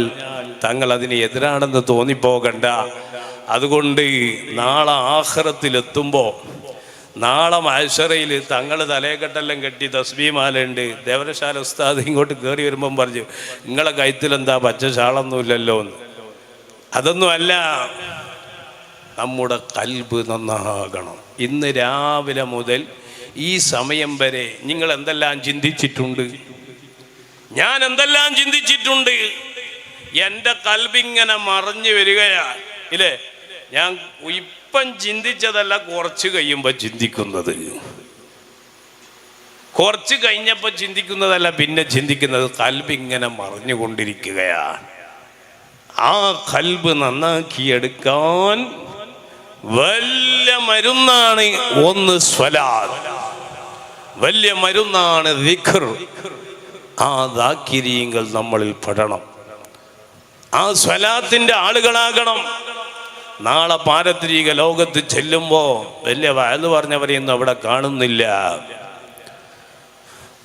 തങ്ങൾ അതിന് എതിരാണെന്ന് തോന്നിപ്പോകണ്ട. അതുകൊണ്ട് നാളെ ആഖിറത്തിലെത്തുമ്പോൾ, നാളെ മഹ്ശറയിൽ തങ്ങൾ തലയെക്കെട്ടെല്ലാം കെട്ടി തസ്ബീമാലുണ്ട്. ദേവരശാല ഉസ്താദ് ഇങ്ങോട്ട് കയറി വരുമ്പം പറഞ്ഞു, നിങ്ങളെ കഴുത്തിലെന്താ പച്ച ഷാളൊന്നുമില്ലല്ലോ എന്ന്. അതൊന്നും അല്ല, നമ്മുടെ കൽബ് നന്നാകണം. ഇന്ന് രാവിലെ മുതൽ ഈ സമയം വരെ നിങ്ങൾ എന്തെല്ലാം ചിന്തിച്ചിട്ടുണ്ട്? ഞാൻ എന്തെല്ലാം ചിന്തിച്ചിട്ടുണ്ട്? എൻ്റെ കൽബിങ്ങനെ മറിഞ്ഞു വരികയാണ് ഇല്ലേ? ഞാൻ ഇപ്പം ചിന്തിച്ചതല്ല, കുറച്ച് കഴിയുമ്പോൾ ചിന്തിക്കുന്നത്, കുറച്ച് കഴിഞ്ഞപ്പോൾ ചിന്തിക്കുന്നതല്ല, പിന്നെ ചിന്തിക്കുന്നത്. കൽബിങ്ങനെ മറിഞ്ഞുകൊണ്ടിരിക്കുകയാണ്. ആ കൽബ് നന്നാക്കിയെടുക്കാൻ വലിയ മരുന്നാണ് ഒന്ന് സ്വലാത്ത്, വലിയ മരുന്നാണ് ദിക്ർ. ആ ദാക്കിരീങ്ങൾ നമ്മളിൽ പെടണം, ആ സ്വലാത്തിന്റെ ആളുകളാകണം. നാളെ പാരത്രിക ലോകത്ത് ചെല്ലുമ്പോൾ വലിയ വയല് പറഞ്ഞവരെയൊന്നും അവിടെ കാണുന്നില്ല,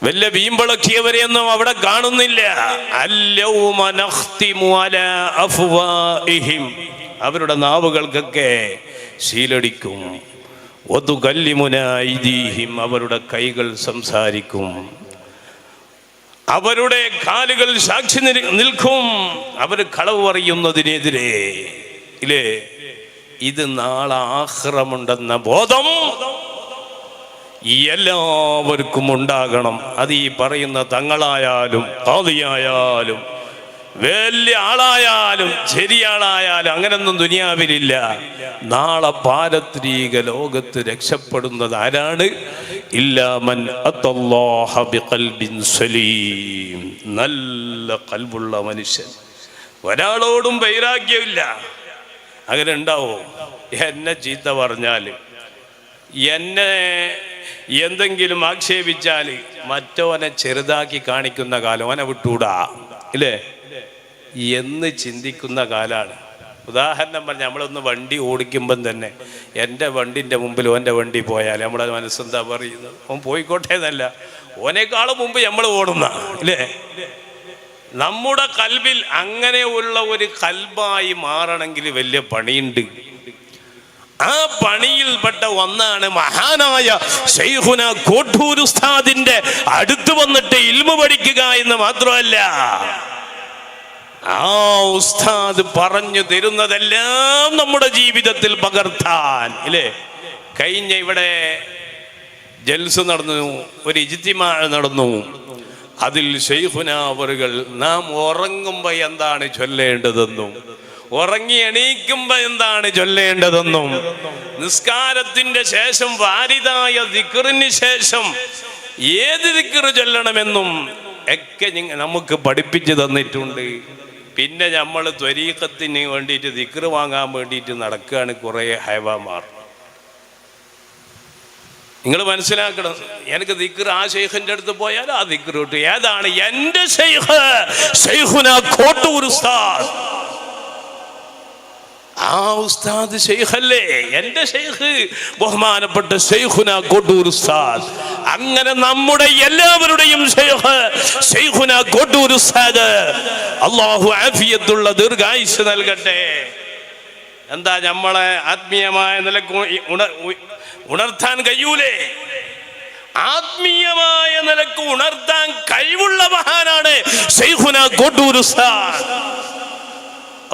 വലിയ വീമ്പളക്കിയവരെയൊന്നും അവിടെ കാണുന്നില്ല. അൽയൗമ നഖ്തിമു അലാ അഫ്വാഇഹിം, അവരുടെ നാവുകൾക്കൊക്കെ ശീലടിക്കും. വതുകല്ലിമുനാ ഐദീഹിം, അവരുടെ കൈകൾ സംസാരിക്കും. അവരുടെ കാലുകൾ സാക്ഷി നിൽക്കും, അവർ കളവ് പറയുന്നതിനെതിരെ ഇല്ലേ? ഇത് നാളെ ആഖിറമുണ്ടെന്ന ബോധം എല്ലാവർക്കും ഉണ്ടാകണം. അത് ഈ പറയുന്ന തങ്ങളായാലും ഖാദിയായാലും വലിയ ആളായാലും ചെറിയാളായാലും അങ്ങനൊന്നും ദുനിയാവിലില്ല. നാളെ പാരത്രിക ലോകത്ത് രക്ഷപ്പെടുന്നത് ആരാണ്? ഇല്ലാ മൻ അത്തല്ലാഹ ബിഖൽബിൻ സലീം, നല്ല ഖൽബുള്ള മനുഷ്യൻ. ഒരാളോടും വൈരാഗ്യമില്ല. അങ്ങനെ ഉണ്ടാവോ? എന്നെ ചീത്ത പറഞ്ഞാൽ, എന്നെ എന്തെങ്കിലും ആക്ഷേപിച്ചാൽ മറ്റവനെ ചെറുതാക്കി കാണിക്കുന്ന കാലം, അവനെ വിട്ടൂടാ ഇല്ലേ എന്ന് ചിന്തിക്കുന്ന കാലാണ്. ഉദാഹരണം പറഞ്ഞാൽ, നമ്മളൊന്ന് വണ്ടി ഓടിക്കുമ്പം തന്നെ എൻ്റെ വണ്ടിൻ്റെ മുമ്പിൽ ഓൻ്റെ വണ്ടി പോയാൽ നമ്മുടെ മനസ്സെന്താ പറയുന്നത്? ഓൻ പോയിക്കോട്ടെ എന്നല്ല, ഓനേക്കാളും മുമ്പ് നമ്മൾ ഓടുന്ന ഇല്ലേ? നമ്മുടെ കൽബിൽ അങ്ങനെയുള്ള ഒരു കൽബായി മാറണമെങ്കിൽ വലിയ പണിയുണ്ട്. ആ പണിയിൽപ്പെട്ട ഒന്നാണ് മഹാനായ ശൈഖുന കോട്ടൂർ ഉസ്താദിന്റെ അടുത്ത് വന്നിട്ട് ഇൽമു പഠിക്കുക എന്ന് മാത്രമല്ല, ആ ഉസ്താദ് പറഞ്ഞു തരുന്നതെല്ലാം നമ്മുടെ ജീവിതത്തിൽ പകർത്താൻ ഇല്ലേ? കഴിഞ്ഞ ഇവിടെ ജൽസ നടന്നു, ഒരു ഇജ്തിമാ നടന്നു. അതിൽ ശൈഖുന അവറുകൾ നാം ഉറങ്ങുമ്പോൾ എന്താണ് ചൊല്ലേണ്ടതെന്നും ഉറങ്ങി എണീക്കുമ്പോൾ എന്താണ് ചൊല്ലേണ്ടതെന്നും നിസ്കാരത്തിന്റെ ശേഷം വാരിദായ ദിക്റിന് ശേഷം ഏത് ദിക്ർ ചൊല്ലണമെന്നും ഒക്കെ നമുക്ക് പഠിപ്പിച്ചു തന്നിട്ടുണ്ട്. പിന്നെ നമ്മൾ ത്വരീഖത്തിന് വേണ്ടിയിട്ട് ദിക്ർ വാങ്ങാൻ വേണ്ടിയിട്ട് നടക്കുകയാണ് കുറേ ഹൈവാമാർ. നിങ്ങൾ മനസ്സിലാക്കണം, എനിക്ക് ദിക്ർ ആ ശൈഖിന്റെ അടുത്ത് പോയാൽ ആ ദിക്ർ കിട്ടും. ഏതാണ്? എൻ്റെ ശൈഖ് ശൈഖുന കോട്ടൂർ ഉസ്താദ്. ആ ഉസ്താദ് ശൈഖല്ലേ, എൻ്റെ ശൈഖ് ബഹുമാനപ്പെട്ട ശൈഖുന കോട്ടൂർ ഉസ്താദ്. അങ്ങനെ നമ്മുടെ എല്ലാവരുടെയും ശൈഖ് ശൈഖുന കോട്ടൂർ ഉസ്താദ്. അല്ലാഹു ആഫിയത്തുള്ള ദീർഘായുസ്സ് നൽകട്ടെ. എന്താ നമ്മളെ ആത്മീയമായ നിലക്ക് ഉണർത്താൻ കഴിയൂലേ? ആത്മീയമായ നിലക്ക് ഉണർത്താൻ കഴിവുള്ള മഹാനാണ് ശൈഖുന കോട്ടൂർ ഉസ്താദ്.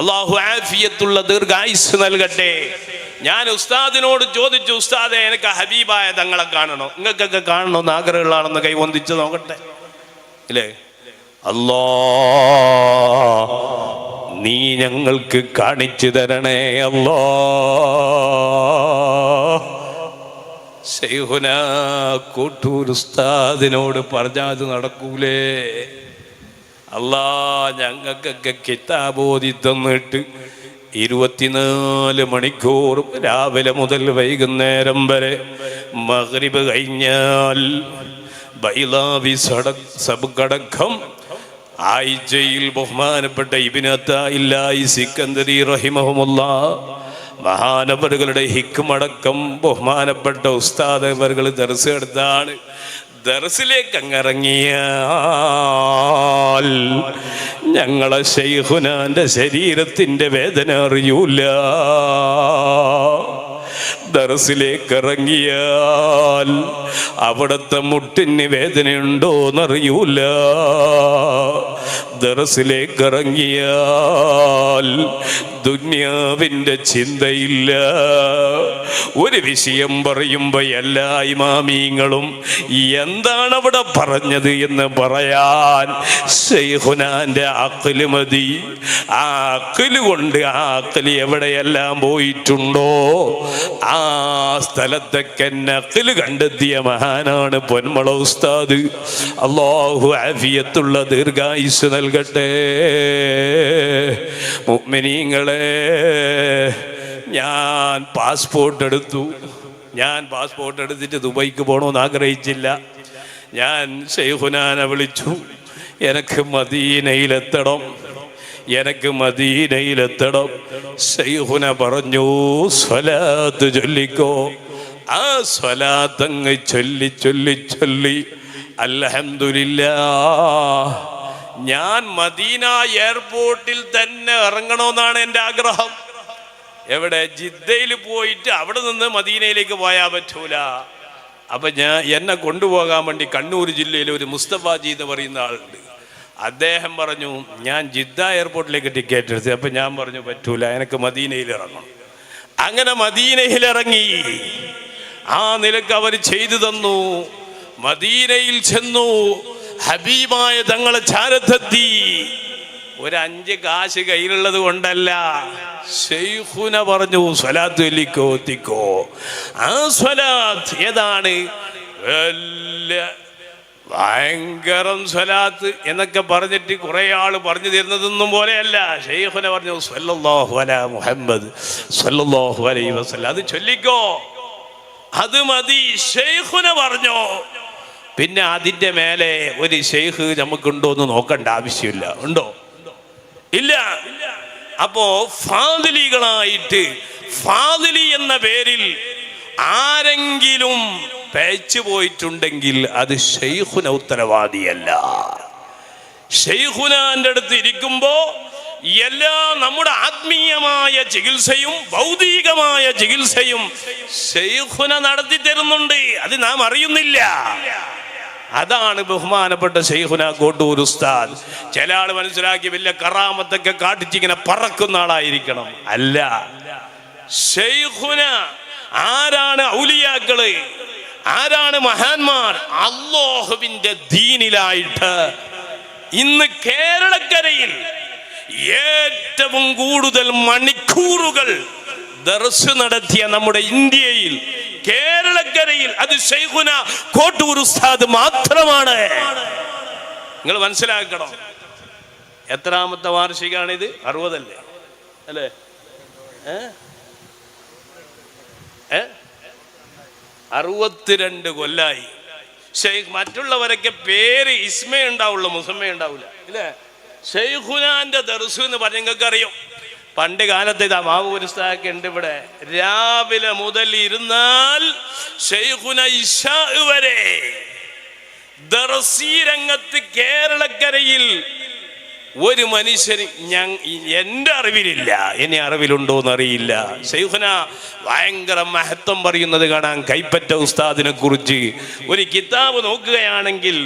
അല്ലാഹു ആഫിയത്തുള്ള ദീർഘായുസ്സ് നൽകട്ടെ. ഞാൻ ഉസ്താദിനോട് ചോദിച്ചു, ഉസ്താദെ എനിക്ക് ഹബീബായ തങ്ങളെ കാണണോ, നിങ്ങൾക്കൊക്കെ കാണണമെന്ന് ആഗ്രഹമുള്ളതാണെന്ന് കൈ വന്ദിച്ച് നോക്കട്ടെ ഇല്ലേ? അല്ലാ, നീ ഞങ്ങൾക്ക് കാണിച്ചു തരണേ അല്ലാ. ശൈഖുന കോട്ടൂർ ഉസ്താദിനോട് പറഞ്ഞത് നടക്കൂലേ? അല്ലാ, ഞങ്ങൾക്കൊക്കെ കിതാബോധി തന്നിട്ട് 24 മണിക്കൂർ രാവിലെ മുതൽ വൈകുന്നേരം വരെ മഗ്രിബ് കഴിഞ്ഞാൽ ബൈലാവി സബക്കടക്കം ആഴ്ചയിൽ ബഹുമാനപ്പെട്ട ഇബ്നു അത്താഇല്ലാഹി സിക്കന്ദരി റഹിമഹുമുല്ലാഹ് മഹാനവറുകളുടെ ഹിക്മടക്കം ബഹുമാനപ്പെട്ട ഉസ്താദ് അവറുകൾ ദർസ് എടുത്താണ്. ദർസിലേക്ക് അങ്ങിറങ്ങിയാൽ ഞങ്ങളെ ശൈഖുനാന്റെ ശരീരത്തിന്റെ വേദന അറിയൂല. ദർസിലേക്ക് ഇറങ്ങിയാൽ അവിടുത്തെ മുട്ടിന് വേദനയുണ്ടോന്നറിയൂല. ദർസിലേക്ക് ഇറങ്ങിയാൽ ദുനിയാവിൻ്റെ ചിന്തയില്ല. ഒരു വിഷയം പറയുമ്പോൾ എല്ലാ ഇമാമീങ്ങളും എന്താണ് അവിടെ പറഞ്ഞത് എന്ന് പറയാൻ ശൈഖുനാന്റെ അഖ്ല് മതി. ആ അഖ്ല് കൊണ്ട് ആ അഖ്ല് എവിടെയെല്ലാം പോയിട്ടുണ്ടോ ആ സ്ഥലത്തൊക്കെ നഖ്ല് കണ്ടെത്തിയ മഹാനാണ് പൊന്മള ഉസ്താദ്. അല്ലാഹു ആഫിയത്തുള്ള ദീർഘായുസ്സ് നൽകട്ടെ. മുഅ്മിനീങ്ങളെ, ഞാൻ പാസ്പോർട്ട് എടുത്തിട്ട് ദുബൈക്ക് പോകണമെന്ന് ആഗ്രഹിച്ചില്ല. ഞാൻ ശൈഖുനാനെ വിളിച്ചു, എനിക്ക് മദീനയിലെത്തണം. ശൈഖുന പറഞ്ഞു, സ്വലാത്ത് ചൊല്ലിക്കോ. ആ സ്വലാത്തങ്ങ് ചൊല്ലി അൽഹംദുലില്ലാഹ് ഞാൻ മദീന എയർപോർട്ടിൽ തന്നെ ഇറങ്ങണമെന്നാണ് എൻ്റെ ആഗ്രഹം. എവിടെ? ജിദ്ദയിൽ പോയിട്ട് അവിടെ നിന്ന് മദീനയിലേക്ക് പോയാൽ പറ്റൂല. അപ്പൊ എന്നെ കൊണ്ടുപോകാൻ വേണ്ടി കണ്ണൂർ ജില്ലയിലെ ഒരു മുസ്തഫാജി എന്ന് പറയുന്ന ആളുണ്ട്. അദ്ദേഹം പറഞ്ഞു, ഞാൻ ജിദ്ദ എയർപോർട്ടിലേക്ക് ടിക്കറ്റ് എടുത്തു. അപ്പൊ ഞാൻ പറഞ്ഞു, പറ്റൂല, എനിക്ക് മദീനയിൽ ഇറങ്ങണം. അങ്ങനെ മദീനയിൽ ഇറങ്ങി. ആ നിലക്ക് അവർ ചെയ്തു തന്നു. മദീനയിൽ ചെന്നു, ഹബീബായ തങ്ങളെ ചാരത്തെത്തി. ഒരു 5 കാശ് കയ്യിലുള്ളത് കൊണ്ടല്ല, ശൈഖുന പറഞ്ഞു, സ്വലാത്ത് ചൊല്ലിക്കോ. ആ സ്വലാത്ത് ഏതാണ്? ഭയങ്കരം സ്വലാത്ത് എന്നൊക്കെ പറഞ്ഞിട്ട് കുറെ ആള് പറഞ്ഞു തരുന്നതൊന്നും പോലെയല്ല. ശൈഖുന പറഞ്ഞു, സ്വല്ലല്ലാഹു അലാ മുഹമ്മദ് സ്വല്ലല്ലാഹു അലൈഹി വസല്ലം, അത് ചൊല്ലിക്കോ, അത് മതി. ശൈഖുന പറഞ്ഞു. പിന്നെ അതിൻ്റെ മേലെ ഒരു ശൈഖ് നമുക്കുണ്ടോ എന്ന് നോക്കേണ്ട ആവശ്യമില്ല. ഉണ്ടോ? ഇല്ല. അപ്പോ ഫാദിലികളായിട്ട് ഫാദിലി എന്ന പേരിൽ ആരെങ്കിലും പേച്ചു പോയിട്ടുണ്ടെങ്കിൽ അത് ശൈഖുന ഉത്തരവാദിയല്ല. ശൈഖുനാന്റെ അടുത്ത് ഇരിക്കുമ്പോ എല്ലാ നമ്മുടെ ആത്മീയമായ ചികിത്സയും ഭൗതികമായ ചികിത്സയും ശൈഖുന നടത്തി തരുന്നുണ്ട്. അത് നാം അറിയുന്നില്ല. അതാണ് ബഹുമാനപ്പെട്ട ശൈഖുന കോട്ടൂർ ഉസ്താദ്. ചില ആള് മനസ്സിലാക്കി വലിയ കറാമത്തൊക്കെ കാട്ടിച്ചിങ്ങനെ പറക്കുന്ന ആളായിരിക്കണം. അല്ല, ശൈഖുന ആരാണ്? ഔലിയാക്കള്, ആരാണ് മഹാന്മാർ? അല്ലാഹുവിന്റെ ദീനിലായിട്ട് ഇന്ന് കേരളക്കരയിൽ ഏറ്റവും കൂടുതൽ മണിക്കൂറുകൾ ദർസ് നടത്തിയ നമ്മുടെ ഇന്ത്യയിൽ കേരളക്കരയിൽ അത് ശൈഖുന കോട്ടൂർ ഉസ്താദ് മാത്രമാണ്. നിങ്ങൾ മനസ്സിലാക്കണം. എത്രാമത്തെ വാർഷികമാണിത്? 60 അല്ലേ? 62 കൊല്ലായി. മറ്റുള്ളവരൊക്കെ പേര് ഇസ്മേ ഉണ്ടാവുള്ളൂ, മുസമ്മ ഉണ്ടാവില്ല, ഇല്ലേ? ശൈഖുനാന്റെ ദർസ് എന്ന് പറഞ്ഞ നിങ്ങൾക്ക് അറിയും. പണ്ട് കാലത്ത് ഇതാ മാവൂർ ഉസ്താദൊക്കെ ഉണ്ട് ഇവിടെ. രാവിലെ മുതൽ ഇരുന്നാൽ ശൈഖുന ഇശാ വരെ ദർസി രംഗത്ത് കേരളക്കരയിൽ ഒരു മനുഷ്യന് എൻ്റെ അറിവിലില്ല. ഇനി അറിവിലുണ്ടോ എന്നറിയില്ല. ശൈഖുന ഭയങ്കര മഹത്വം പറയുന്നത് കാണാൻ. കൈപ്പറ്റ ഉസ്താദിനെ കുറിച്ച് ഒരു കിതാബ് നോക്കുകയാണെങ്കിൽ,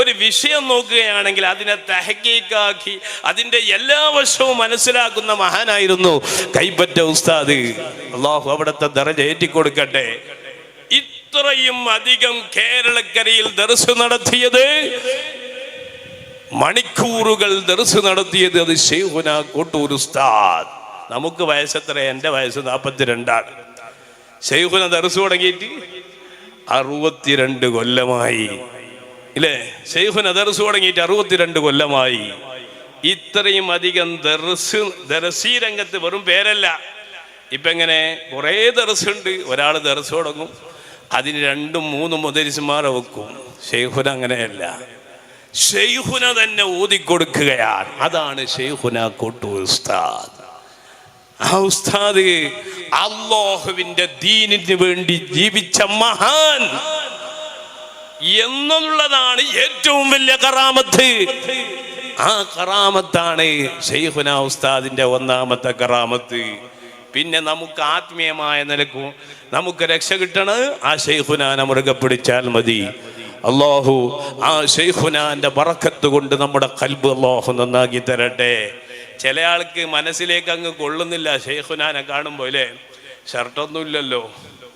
ഒരു വിഷയം നോക്കുകയാണെങ്കിൽ അതിനെ തഹ്ഖീഖാക്കി അതിൻ്റെ എല്ലാ വശവും മനസ്സിലാക്കുന്ന മഹാനായിരുന്നു കൈപ്പറ്റ ഉസ്താദ്. അല്ലാഹു അവിടുത്തെ ദറജ ഏറ്റിക്കൊടുക്കട്ടെ. ഇത്രയും അധികം കേരളക്കരയിൽ ദർസ് നടത്തിയത് മണിക്കൂറുകൾ ദർസ് നടത്തിയത് അത് ശൈഖുന കോട്ടൂർ ഉസ്താദ്. നമുക്ക് വയസ്സെത്ര? എൻ്റെ വയസ്സ് 42. ശൈഖുന ദർസ് തുടങ്ങിയിട്ട് 62 കൊല്ലമായി ഇല്ലേ? ശൈഖുന ദർസ് തുടങ്ങിയിട്ട് 62 കൊല്ലമായി. ഇത്രയും അധികം ദർസി രംഗത്ത് വെറും പേരല്ല. ഇപ്പം എങ്ങനെ കുറേ ദർസുണ്ട്. ഒരാൾ ദർസ് തുടങ്ങും, അതിന് 2-3 മുദരിസ്മാരെ വെക്കും. ശൈഖുന അങ്ങനെയല്ല, ശൈഖുന തന്നെ ഓതിക്കൊടുക്കുകയാണ്. അതാണ് ശൈഖുന കോട്ടൂർ ഉസ്താദ്. ആ ഉസ്താദ് അല്ലാഹുവിന്റെ ദീനിന് വേണ്ടി ജീവിച്ച മഹാൻ എന്നുള്ളതാണ് ഏറ്റവും വലിയ കറാമത്ത്. ആ കറാമത്താണ് ശൈഖുന ഉസ്താദിന്റെ ഒന്നാമത്തെ കറാമത്ത്. പിന്നെ നമുക്ക് ആത്മീയമായ നിലക്കും നമുക്ക് രക്ഷ കിട്ടണം, ആ ശൈഖുനാനെ മുറുകെ പിടിച്ചാൽ മതി. അല്ലാഹു ആ ശൈഖുനാന്റെ ബറക്കത്ത് കൊണ്ട് നമ്മുടെ ഖൽബ് അല്ലാഹു നന്നാക്കി തരട്ടെ. ചില ആൾക്ക് മനസ്സിലേക്ക് അങ്ങ് കൊള്ളുന്നില്ല ശൈഖുനാനെ കാണുമ്പോൾ, അല്ലേ? ഷർട്ടൊന്നുമില്ലല്ലോ,